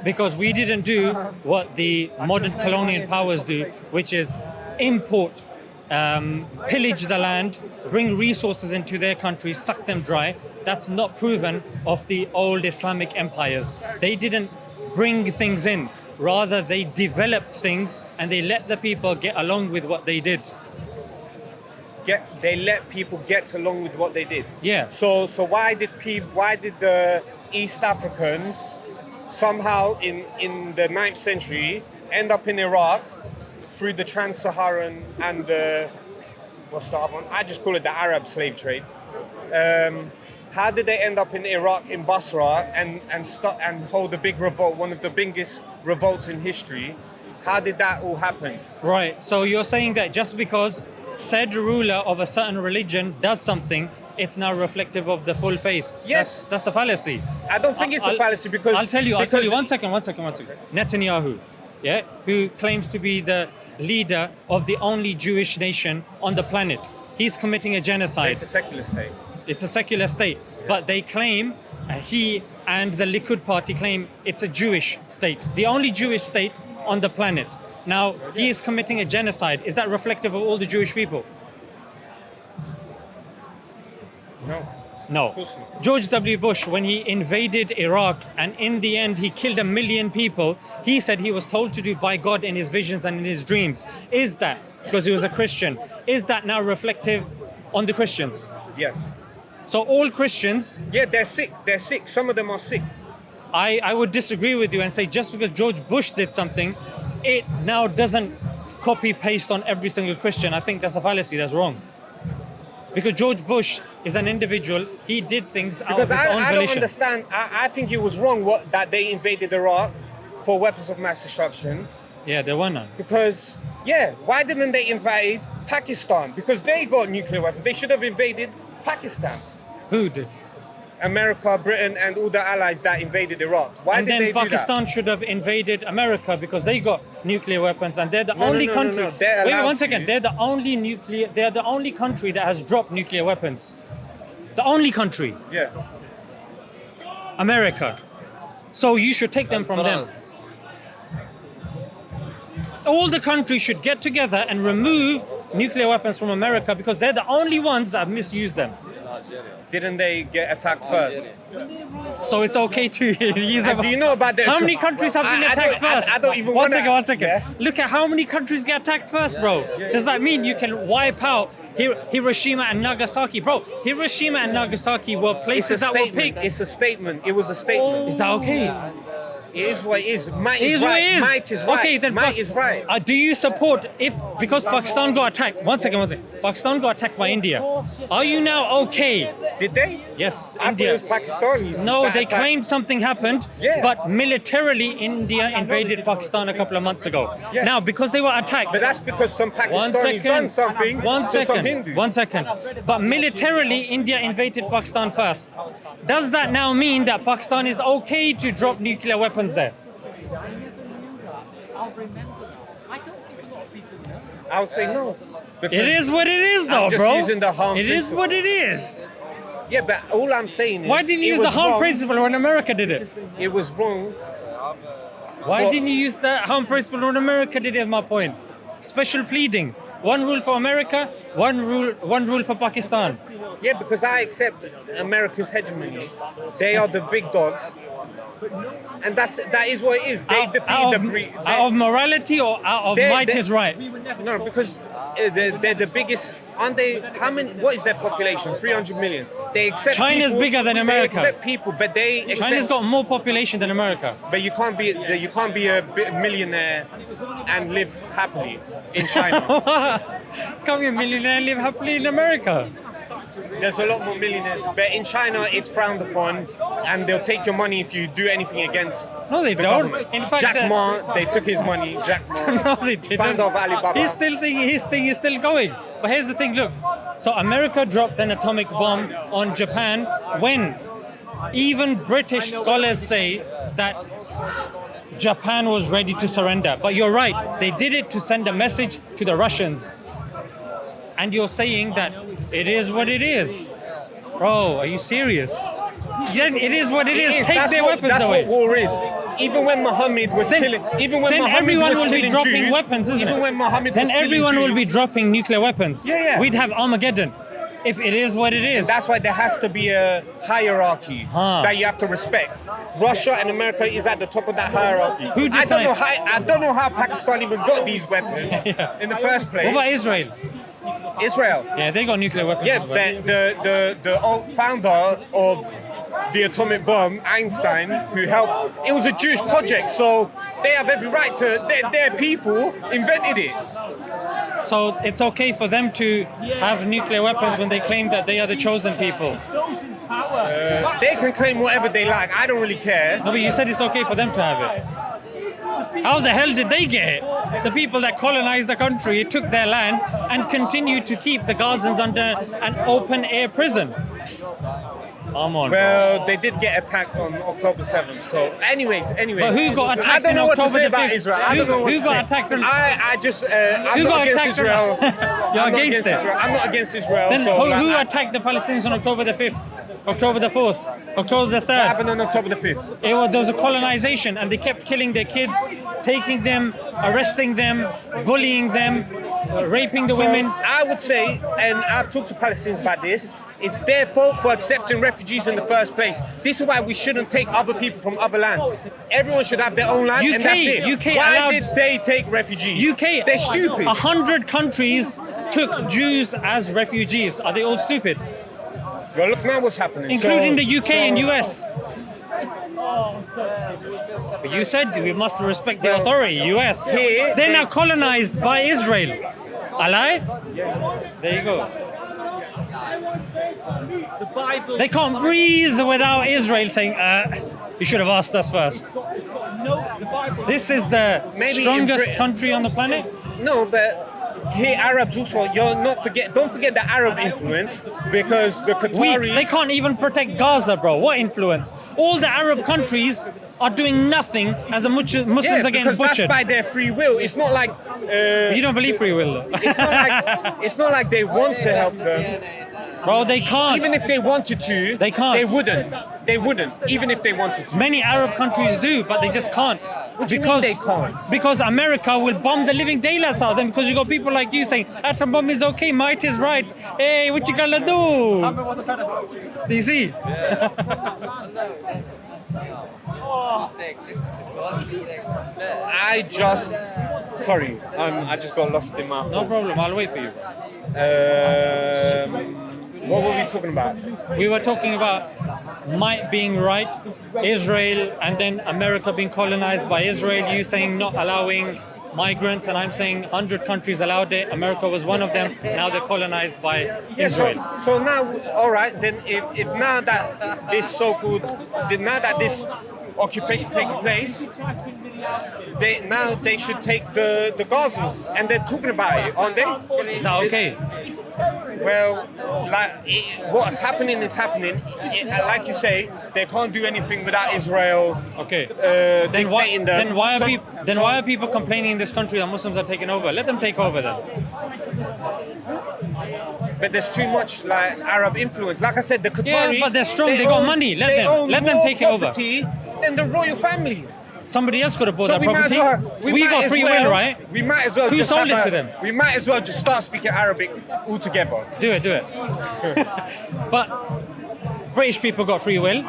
Because we didn't do what the modern colonial powers do, which is import, pillage the land, bring resources into their country, suck them dry. That's not proven of the old Islamic empires. They didn't bring things in. Rather, they developed things and they let the people get along with what they did. They let people get along with what they did. Yeah. So why did the East Africans somehow in the 9th century end up in Iraq through the Trans-Saharan and what's the other one? I just call it the Arab slave trade. How did they end up in Iraq, in Basra, and hold a big revolt, one of the biggest revolts in history? How did that all happen? Right. So you're saying that just because said ruler of a certain religion does something, it's now reflective of the full faith. Yes. That's a fallacy. I don't think it's a fallacy because... I'll tell you, one second. Netanyahu, yeah, who claims to be the leader of the only Jewish nation on the planet. He's committing a genocide. It's a secular state. It's a secular state, but they claim, he and the Likud party claim it's a Jewish state, the only Jewish state on the planet. Now, he is committing a genocide. Is that reflective of all the Jewish people? No. No. Of course not. George W. Bush, when he invaded Iraq and in the end he killed 1 million people, he said he was told to do by God in his visions and in his dreams. Is that, because he was a Christian, is that now reflective on the Christians? Yes. So all Christians... Yeah, they're sick. They're sick. Some of them are sick. I would disagree with you and say just because George Bush did something, it now doesn't copy-paste on every single Christian. I think that's a fallacy. That's wrong. Because George Bush is an individual. He did things out of his own volition. I don't understand. I think it was wrong that they invaded Iraq for weapons of mass destruction. Yeah, there were none. Because, why didn't they invade Pakistan? Because they got nuclear weapons. They should have invaded Pakistan. Who did? America, Britain, and all the allies that invaded Iraq. Why and did then they do that? Pakistan should have invaded America because they got nuclear weapons and they're the only country. No. They're Wait allowed 1 second. to. They're the only country that has dropped nuclear weapons. The only country. Yeah. America. So you should take them from them. All the countries should get together and remove nuclear weapons from America because they're the only ones that have misused them. Didn't they get attacked first? So it's okay to use them. Do you know about the... How many countries have been attacked first? I don't even One want to... second. Yeah? Look at how many countries get attacked first, bro. Does that mean you can wipe out Hiroshima and Nagasaki? Bro, Hiroshima and Nagasaki were places that were picked. It's a statement. It was a statement. Is that okay? It is what it is. Might It is is what right. it is. Might is right. Okay, then Might is right. Do you support because Pakistan got attacked? One second. Pakistan got attacked by India. Are you now okay? Did they? Yes, I India. thought it was Pakistanis. No, that they attacked. claimed something happened, Yeah. but militarily India invaded Pakistan a couple of months ago. Yeah. Now, because they were attacked. But that's because some Pakistanis done something to some Hindus. 1 second. But militarily, India invaded Pakistan first. Does that now mean that Pakistan is okay to drop nuclear weapons there? I would say no. Because It is what it is, though, I'm just bro. using the harm It is principle. what it is. Yeah, but all I'm saying is... Why didn't you it use the was harm wrong. principle when America did it? It was wrong Why didn't you use the home principle when America did it? Is my point. Special pleading. One rule for America, one rule for Pakistan. Yeah, because I accept America's hegemony. They are the big dogs, and that is what it is. They defeat the breed. Out of morality or out of might is right? No, because they're the biggest. Aren't they? How many? What is their population? 300 million. They accept. China's people, bigger than America. They accept people, but they accept. China's got more population than America. But you can't be a millionaire and live happily in China. Can't be a millionaire and live happily in America. There's a lot more millionaires, but in China it's frowned upon, and they'll take your money if you do anything against. No, they the don't. government. In fact, Jack Ma, they took his money. Jack Ma, no, they didn't. founder of Alibaba. His thing is still going. But here's the thing. Look, so America dropped an atomic bomb on Japan when even British scholars say that Japan was ready to surrender. But you're right. They did it to send a message to the Russians. And you're saying that it is what it is. Bro, are you serious? Yeah, it is what it is. Take their weapons away. That's what war is. Even when Muhammad was killing, everyone will be dropping Jews, weapons, isn't even it? when Muhammad then was killing everyone will Jews, be dropping nuclear weapons. Yeah. We'd have Armageddon. If it is what it is. That's why there has to be a hierarchy that you have to respect. Russia and America is at the top of that hierarchy. Who decides? I don't know how Pakistan even got these weapons in the first place. What about Israel? Israel. Yeah, they got nuclear weapons. Yeah, as well. but the old founder of the atomic bomb, Einstein, who helped, it was a Jewish project, so they have every right to, their people invented it. So it's okay for them to have nuclear weapons when they claim that they are the chosen people. They can claim whatever they like, I don't really care. No, but you said it's okay for them to have it. How the hell did they get it? The people that colonized the country took their land and continued to keep the Gazans under an open-air prison. Come on, Well, bro. they did get attacked on October 7th. So, anyways. But who got attacked I don't know on what to October say the about 5th? Israel. I don't know what Who to got say. attacked on? I'm Who not got against attacked on? Israel. You're I'm not against it. Israel. I'm not against Israel. Then so, who attacked the Palestinians on October the 5th? October the 4th? October the 3rd? What happened on October the 5th? There was a colonization, and they kept killing their kids, taking them, arresting them, bullying them, raping the women. I would say, and I've talked to Palestinians about this, it's their fault for accepting refugees in the first place. This is why we shouldn't take other people from other lands. Everyone should have their own land, and that's it. Why did they take refugees? They're stupid. 100 countries took Jews as refugees. Are they all stupid? Well, look now what's happening. Including the UK and US. But you said we must respect the authority, US. They're now colonized by Israel. Alai? There you go. The Bible. They can't breathe without Israel saying, you should have asked us first. No, the Bible. This is the Maybe in strongest Britain. country on the planet. No, but here Arabs also, don't forget the Arab influence, because the Qataris... They can't even protect Gaza, bro. What influence? All the Arab countries are doing nothing as the Muslims are getting because that's butchered. by their free will. It's not like... You don't believe free will, though. it's not like they want to help them. Bro, they can't. Even if they wanted to, They can't. They wouldn't. They wouldn't, even if they wanted to. Many Arab countries do, but they just can't. What do you mean they can't? Because America will bomb the living daylights out of them, because you got people like you saying, atom bomb is okay, might is right. Hey, what you gonna do? Do you see? Sorry, I just got lost in my No thoughts. problem, I'll wait for you. What were we talking about? We were talking about might being right, Israel, and then America being colonized by Israel, you saying not allowing migrants, and I'm saying 100 countries allowed it, America was one of them, now they're colonized by Israel. So now, all right, then if now that this so-called, now that this occupation taking place, they should take the Gazans, and they're talking about it, aren't they? Is that okay? Well, what's happening is happening. Like you say, they can't do anything without Israel. Okay. Then why are people complaining in this country that Muslims are taking over? Let them take over then. But there's too much like Arab influence. Like I said, the Qataris. Yeah, but they're strong. They got money. Let them take it over. Than the royal family. Somebody else could have bought So that we might property. as well. We might got as free well, will, right? We might as well. Who just sold have it to them? We might as well just start speaking Arabic altogether. Do it. But British people got free will.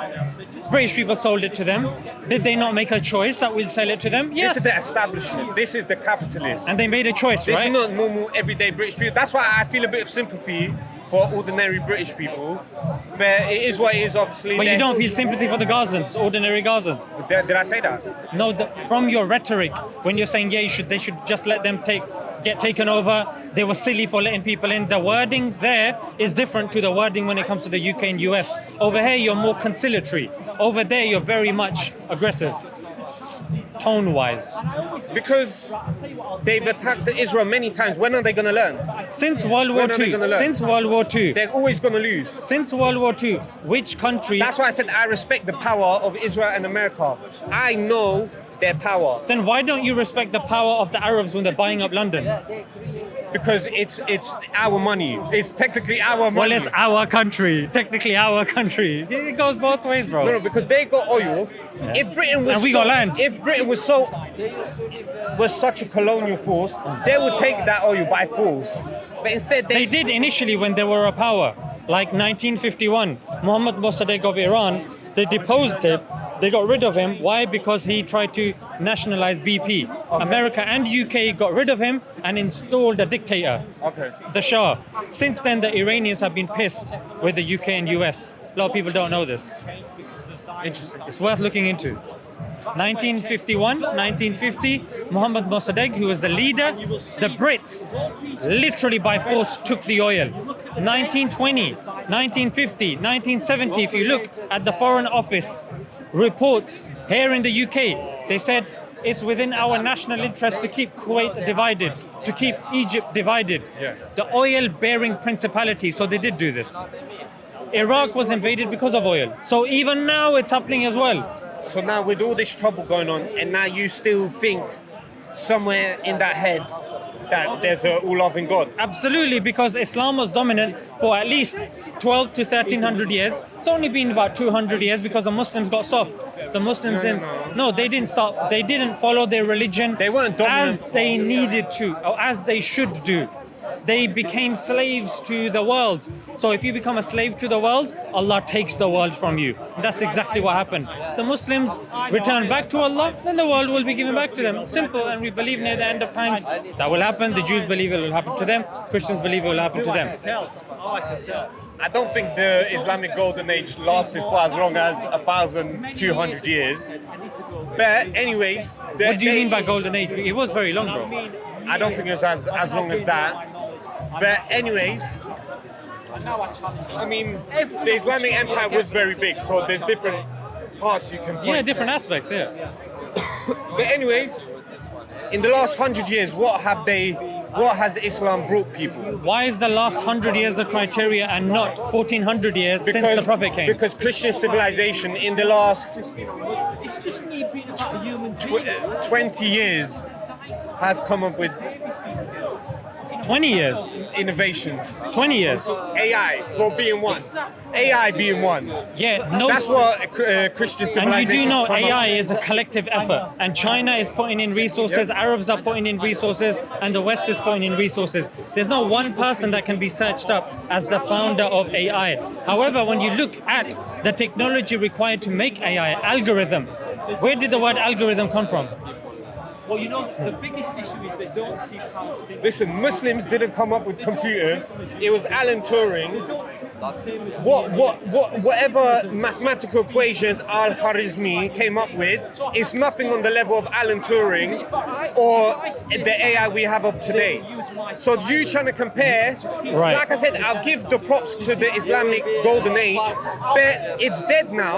British people sold it to them. Did they not make a choice that we'll sell it to them? Yes. This is the establishment. This is the capitalists. And they made a choice, This right? is not normal everyday British people. That's why I feel a bit of sympathy for ordinary British people. But it is what it is, obviously. But you don't feel sympathy for the Gazans, ordinary Gazans. Did I say that? No, from your rhetoric, when you're saying, yeah, they should just let them get taken over, they were silly for letting people in. The wording there is different to the wording when it comes to the UK and US. Over here, you're more conciliatory. Over there, you're very much aggressive, tone-wise. Because they've attacked Israel many times. When are they going to learn? Since World War When are they II, gonna learn? since World War II, They're always going to lose. since World War II, which country? That's why I said I respect the power of Israel and America. I know their power Then why don't you respect the power of the Arabs when they're buying up London? because it's our money. It's technically our money. Well, it's our country, technically our country. It goes both ways, bro. No, because they got oil. If Britain was And we got land. If Britain was such a colonial force, they would take that oil by force. But instead, They did initially when they were a power, like 1951. Mohammad Mossadegh of Iran, they deposed him. They got rid of him. Why? Because he tried to nationalize BP. America and UK got rid of him and installed a dictator, Okay. the Shah. Since then, the Iranians have been pissed with the UK and US. A lot of people don't know this. Interesting. It's worth looking into. 1951, 1950, Mohammad Mossadegh, who was the leader, the Brits literally by force took the oil. 1920, 1950, 1970, if you look at the Foreign Office reports here in the UK, they said it's within our national interest to keep Kuwait divided, to keep Egypt divided. Yeah. The oil-bearing principality, so they did do this. Iraq was invaded because of oil. So even now it's happening as well. So now with all this trouble going on, and now you still think somewhere in that head that there's a all-loving God. Absolutely, because Islam was dominant for at least 12 to 1300 years. It's only been about 200 years because the Muslims got soft. The Muslims they didn't stop. They didn't follow their religion They weren't dominant. as they needed to, or as they should do. They became slaves to the world. So if you become a slave to the world, Allah takes the world from you. And that's exactly what happened. The Muslims return back to Allah, then the world will be given back to them. Simple, and we believe near the end of times that will happen. The Jews believe it will happen to them. Christians believe it will happen to them. I don't think the Islamic Golden Age lasted for as long as 1,200 years. But anyways, What do you mean by golden age? It was very long, bro. I don't think it was as long as that. But anyways, I mean, the Islamic Empire was very big, so there's different parts you can point Yeah, to. different aspects, yeah. But anyways, in the last 100 years, what has Islam brought people? Why is the last 100 years the criteria and not 1400 years since the Prophet came? Because Christian civilization in the last 20 years has come up with 20 years. innovations. 20 years. AI for being one. AI being one. Yeah, no. That's what Christian And civilization. you do know AI is a collective effort, and China is putting in resources, Arabs are putting in resources, and the West is putting in resources. There's no one person that can be searched up as the founder of AI. However, when you look at the technology required to make AI, algorithm, where did the word algorithm come from? Well, you know, the biggest issue is they don't see Palestinians. Listen, Muslims didn't come up with computers. It was Alan Turing. Whatever mathematical equations Al-Khwarizmi came up with is nothing on the level of Alan Turing or the AI we have of today. So you trying to compare, Right. like I said, I'll give the props to the Islamic Golden Age, but it's dead now,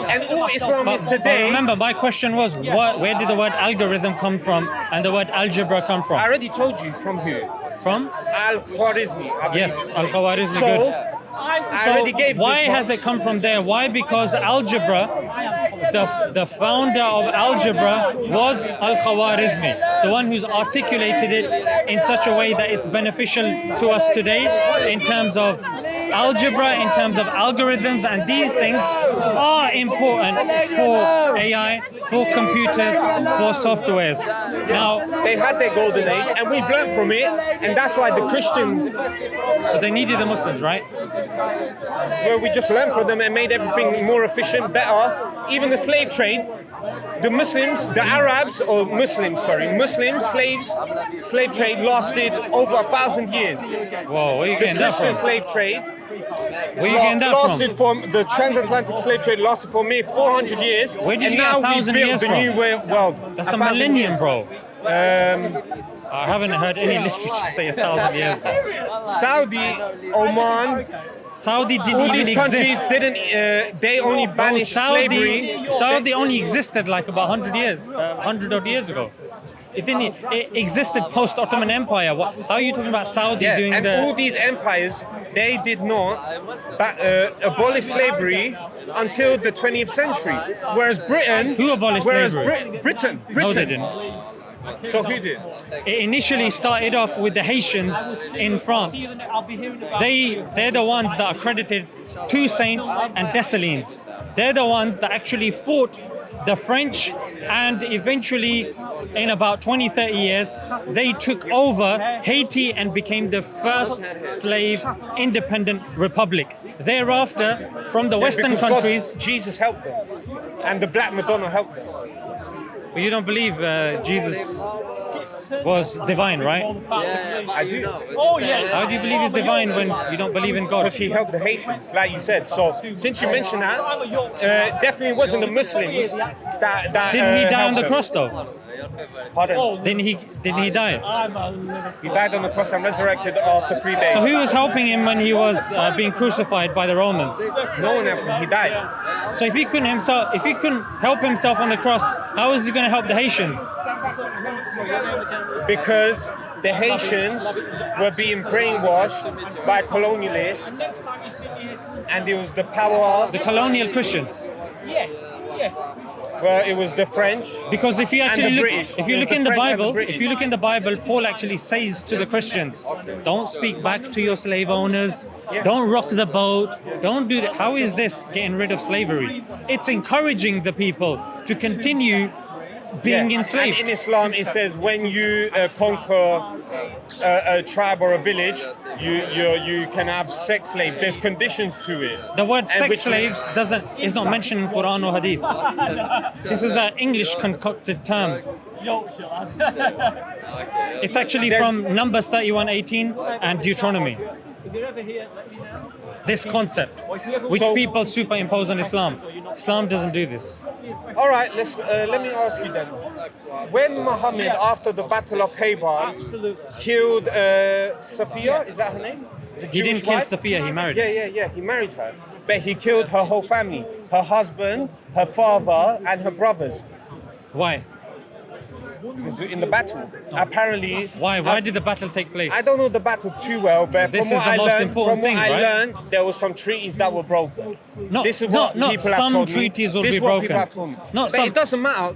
and all Islam is But today. remember, my question was, where did the word algorithm come from and the word algebra come I from? already told you from who. From? Al-Khwarizmi. I believe. Yes, Al-Khawarizmi. So, Good. I already gave Why the has props. it come from there? Why? Because algebra, the founder of algebra was Al-Khawarizmi, the one who's articulated it in such a way that it's beneficial to us today in terms of algebra, in terms of algorithms, and these things are important for AI, for computers, for softwares. Now, They had their golden age, and we've learned from it, and that's why the Christian, so they needed the Muslims, right? where we just learned from them and made everything more efficient, better. Even the slave trade, the Muslims, the Arabs, or Muslims, sorry, Muslim slaves, slave trade lasted over 1,000 years. Whoa, where are you The getting that Christian from? slave trade Where are you getting that lasted from? the transatlantic slave trade lasted for mere 400 years. Where did and you get now 1,000 we built years the from? new world. That's a 1,000 millennium, years. bro. I haven't heard any literature say 1,000 years. Saudi, Oman, Saudi didn't all even these countries exist. didn't. They only Bro, banished slavery. Saudi only existed like about 100 years, 100 odd years ago. It didn't. It existed post Ottoman Empire. How are you talking about Saudi Yeah, doing and the? all these empires, they did not abolish slavery until the 20th century. Whereas Britain, Who abolished slavery? Britain. No, they didn't. So who did? It initially started off with the Haitians in France. They're the ones that are credited Toussaint and Dessalines. They're the ones that actually fought the French, and eventually in about 20, 30 years, they took over Haiti and became the first slave independent republic. Thereafter, from the Western Because countries, God, Jesus helped them, and the Black Madonna helped them. but you don't believe Jesus was divine, right? I do. Oh yeah. How do you believe he's divine when you don't believe in God? Because he helped the Haitians, like you said. So since you mentioned that, definitely wasn't the Muslims that Didn't he die on helped the them. cross though? Pardon? Didn't he die? He died on the cross and resurrected after 3 days. So who was helping him when he was being crucified by the Romans? No one helped him. He died. So if he couldn't help himself on the cross, how is he going to help the Haitians? Because the Haitians were being brainwashed by colonialists, and it was the power. The colonial Christians. Yes. Yes. Well, it was the French. Because if you actually the look, British. if you look The in the French and the Bible, British. if you look in the Bible, Paul actually says to the Christians, "Don't speak back to your slave owners. Don't rock the boat. Don't do that." How is this getting rid of slavery? It's encouraging the people to continue being enslaved. And in Islam, it says when you conquer a tribe or a village, you can have sex slaves. There's conditions to it. The word And sex which- slaves is not mentioned in Quran or Hadith. This is an English concocted term. It's actually from Numbers 31:18 and Deuteronomy. If you're ever here, let me know. This concept, which So- people superimpose on Islam. Islam doesn't do this. All right, let me ask you then. When Muhammad, after the Battle of Khaybar, killed Safiya, is that her name? The He Jewish didn't kill wife? Safiya, he married her. Yeah. He married her, but he killed her whole family: her husband, her father, and her brothers. Why? Because in the battle, apparently. Why did the battle take place? I don't know the battle too well, but This from is what the I most learned, important thing, right? there were some treaties that were broken. Not- This is not- what not people have some told me. treaties will This be is what broken. people have told me. Not But some- it doesn't matter.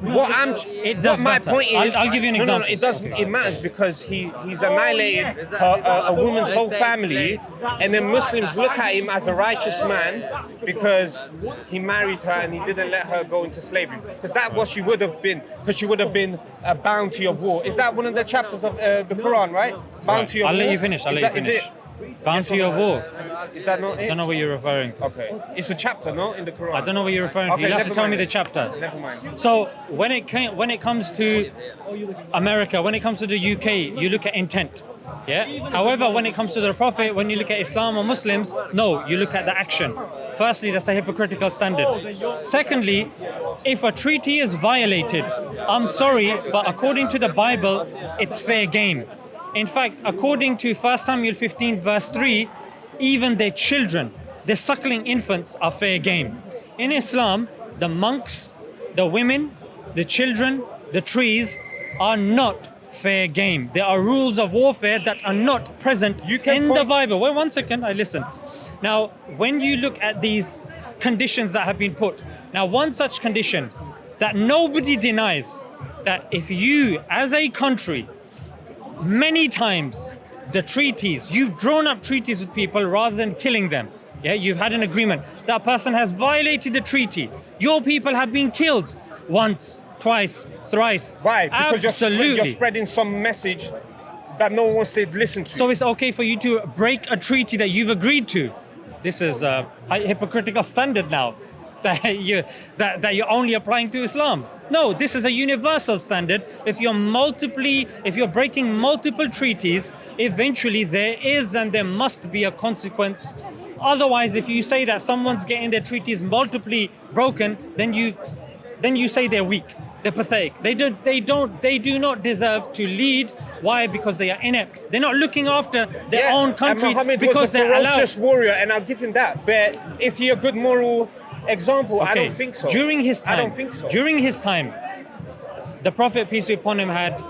It does What my matter. point is. I'll give you an No, example. it doesn't. It matters because he's annihilated a woman's whole family, and then Muslims look at him as a righteous man because he married her and he didn't let her go into slavery. Because that's what she would have been. Because she would have been a bounty of war. Is that one of the chapters of the Quran, right? Bounty of I'll war. let you finish. Is that- is it? Bounty of war. Is that not I it? don't know what you're referring to. Okay. It's a chapter, no, in the Quran. I don't know what you're referring to. Okay, You'll have to never tell mind me the then. chapter. Never mind. So when it comes to America, when it comes to the UK, you look at intent. Yeah. However, when it comes to the Prophet, when you look at Islam or Muslims, no, you look at the action. Firstly, that's a hypocritical standard. Secondly, if a treaty is violated, I'm sorry, but according to the Bible, it's fair game. In fact, according to 1 Samuel 15 verse 3, even their children, the suckling infants, are fair game. In Islam, the monks, the women, the children, the trees are not fair game. There are rules of warfare that are not present You can in the point- Bible. Wait 1 second, I listen. Now, when you look at these conditions that have been put, now one such condition that nobody denies, that if you, as a country, many times the treaties. You've drawn up treaties with people rather than killing them. Yeah, you've had an agreement. That person has violated the treaty. Your people have been killed once, twice, thrice. Why? Because Absolutely. you're spreading some message that no one wants to listen to. So it's okay for you to break a treaty that you've agreed to. This is a hypocritical standard now that you're only applying to Islam. No, this is a universal standard. If you're breaking multiple treaties, eventually there is and there must be a consequence. Otherwise, if you say that someone's getting their treaties multiply broken, then you say they're weak, they're pathetic. They do not deserve to lead. Why? Because they are inept. They're not looking after their own country and Muhammad because was a they're allowed. ferocious warrior, and I'll give him that. But is he a good moral example? I Okay, don't think so. During his time, I don't think so. During his time, the Prophet, peace be upon him, had,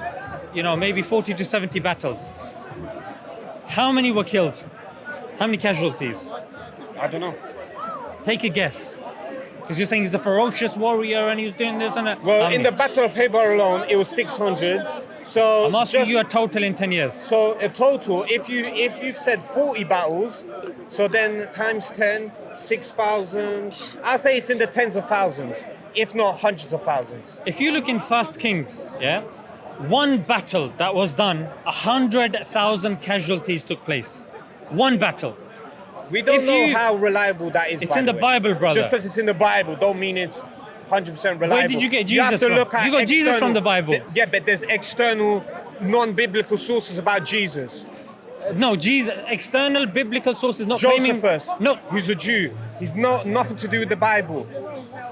maybe 40 to 70 battles. How many were killed? How many casualties? I don't know. Take a guess. Because you're saying he's a ferocious warrior and he was doing this and that. Well, How in many? the Battle of Khaybar alone, it was 600. So I'm asking just- you a total in 10 years. So a total, if you've said 40 battles, so then times 10, 6,000. I'll say it's in the tens of thousands, if not hundreds of thousands. If you look in First Kings, yeah, one battle that was done, 100,000 casualties took place. One battle. We don't If know you- how reliable that is. It's by in the way. Bible, brother. Just because it's in the Bible, don't mean it's 100% reliable. Where did you get You have Jesus to from? look at You got Jesus from the Bible. Yeah, but there's external, non-biblical sources about Jesus. No, Jesus, external biblical sources not claiming. Josephus, No, he's a Jew. He's nothing to do with the Bible.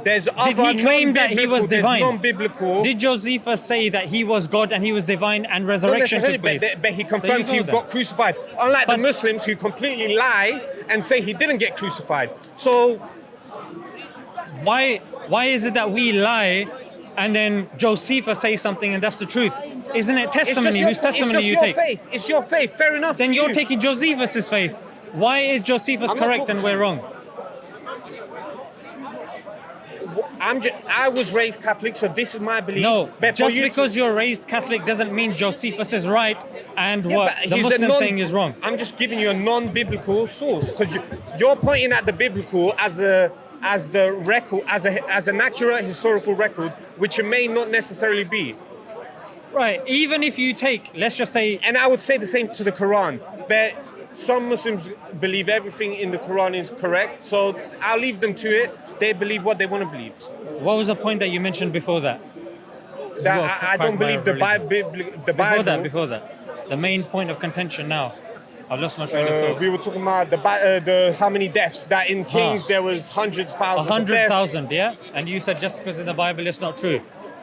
There's other he claim that he was non-biblical- there's divine? non-biblical. Did Josephus say that he was God and he was divine and Not resurrection necessarily, took place? but he There confirms you he go got then. crucified. Unlike But- the Muslims who completely lie and say he didn't get crucified. So Why is it that we lie and then Josephus says something and that's the truth? Isn't it testimony? Whose testimony you your take? faith. It's your faith. Fair enough. Then to you're you. taking Josephus's faith. Why is Josephus I'm not correct talking and to we're you. wrong? I was raised Catholic, so this is my belief. No, But for just you to- because you're raised Catholic doesn't mean Josephus is right and Yeah, what but the he's a Muslim non- saying is wrong. I'm just giving you a non-biblical source because you're pointing at the biblical as the record, as an accurate historical record, which it may not necessarily be. Right, even if you take, let's just say, And I would say the same to the Quran, but some Muslims believe everything in the Quran is correct, so I'll leave them to it. They believe what they want to believe. what was the point that you mentioned before that? That Well, I don't believe the Bible. Before that. The main point of contention now. I've lost my train of thought. We were talking about the how many deaths. That in Kings there was hundreds, thousands of deaths. 100,000, yeah? And you said just because in the Bible it's not true.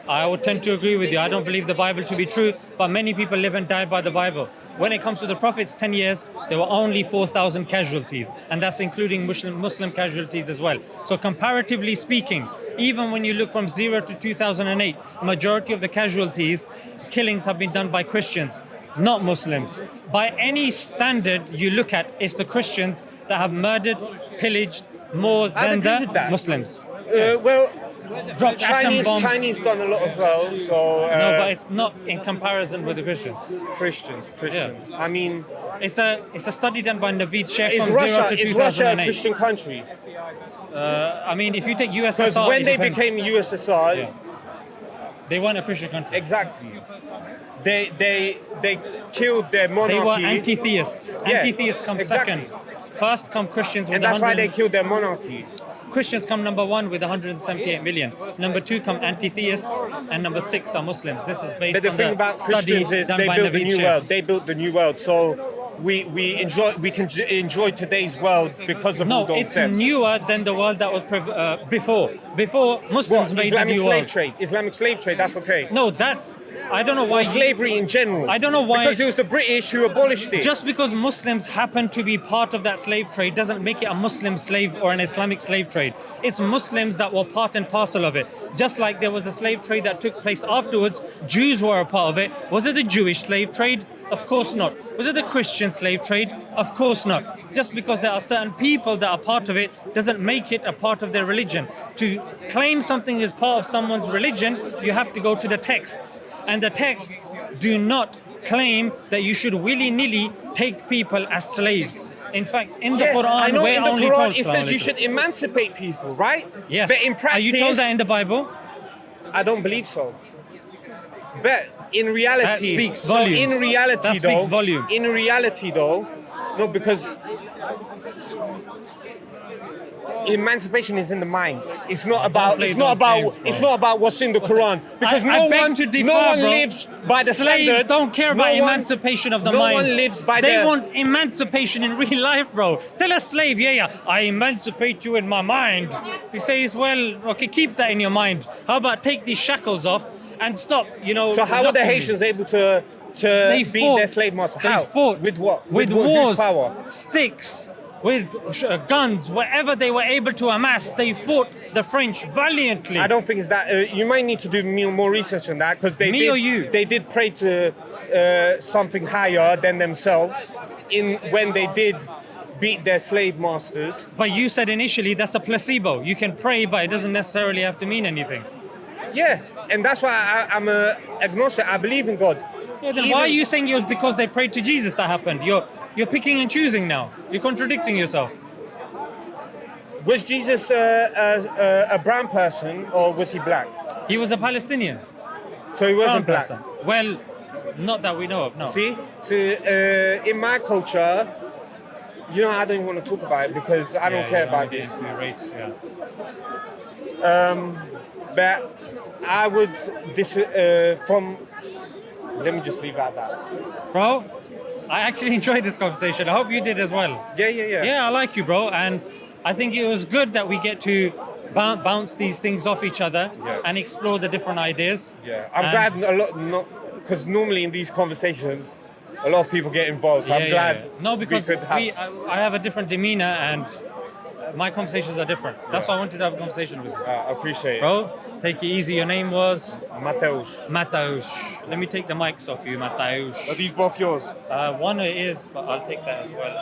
I would tend to agree with you. I don't believe the Bible to be true, but many people live and die by the Bible. When it comes to the Prophet's 10 years, there were only 4,000 casualties, and that's including Muslim casualties as well. So comparatively speaking, even when you look from 0 to 2008, majority of the casualties, killings have been done by Christians, not Muslims. By any standard you look at, it's the Christians that have murdered, pillaged more I'd than agree with the that. Muslims. Well, Dropped atom bombs. Chinese done a lot as well. So No, but it's not in comparison with the Christians. Christians. I mean, It's a study done by Naveed Sheikh is from 0 to Russia a 2008. Christian country? I mean, if you take Because USSR, when it they depends. became USSR, Yeah. They weren't a Christian country. exactly, they killed their They monarchy, were anti-theists. Yeah, Anti-theists come exactly. second. First come Christians with and that's why 100 they killed their monarchy. Christians come number 1 with 178 million. Number 2 come anti-theists, and number 6 are Muslims. This is based But the on thing the about study Christians is done they by built the Naveed new Sheikh. world. They built the new world. So we can enjoy today's world because of all No, those it's steps. newer than the world that was before. Before Muslims What, made Islamic the new slave world. trade? Islamic slave trade, that's okay. No, that's I don't know why. Or slavery in general. I don't know why- Because it was the British who abolished it. Just because Muslims happen to be part of that slave trade doesn't make it a Muslim slave or an Islamic slave trade. It's Muslims that were part and parcel of it. Just like there was a slave trade that took place afterwards, Jews were a part of it. Was it the Jewish slave trade? Of course not. Was it the Christian slave trade? Of course not. Just because there are certain people that are part of it doesn't make it a part of their religion. To claim something is part of someone's religion, you have to go to the texts. And the texts do not claim that you should willy-nilly take people as slaves. In fact, in the Yeah, Quran, I know we're in the only Quran told, it says you should emancipate people, right? Yes. But in practice, Are you told that in the Bible? I don't believe so. But in reality, speaks so volumes. in reality That though, speaks volumes. in reality though, no, because emancipation is in the mind. It's not about. play It's not those about. games, bro. It's not about what's in the Quran. Because I no beg one, to differ, no one bro. lives by the Slaves standard. don't care no about one- emancipation of the no mind. one lives by They the. want emancipation in real life, bro. Tell a slave, yeah, I emancipate you in my mind. He says, well, okay, keep that in your mind. How about take these shackles off and stop, So how were the blocking me? Haitians able to They beat fought. their slave master? They How? fought With what? With whose wars, power? sticks, with guns, whatever they were able to amass. They fought the French valiantly. I don't think it's that. You might need to do more research on that because they Me did. or you? They did pray to something higher than themselves when they did beat their slave masters. But you said initially that's a placebo. You can pray, but it doesn't necessarily have to mean anything. Yeah, and that's why I'm a agnostic. I believe in God. Yeah, then Even- why are you saying it was because they prayed to Jesus that happened? You're picking and choosing now. You're contradicting yourself. Was Jesus a brown person or was he black? He was a Palestinian. So he wasn't Brown black. person. Well, not that we know of, no. See, so in my culture, I don't even want to talk about it because I don't care about this. Race, yeah. But I would let me just leave it at that. Bro, I actually enjoyed this conversation. I hope you did as well. Yeah. Yeah, I like you, bro. And I think it was good that we get to bounce these things off each other Yeah. and explore the different ideas. Yeah, I'm And- glad a lot, not because normally in these conversations, a lot of people get involved. So I'm glad. No, because we could have. I have a different demeanor and my conversations are different. That's Yeah. why I wanted to have a conversation with you. I appreciate it. Bro, take it easy. Your name was Mateus. Mateusz. Let me take the mics off you, Mateusz. Are these both yours? One is, but I'll take that as well.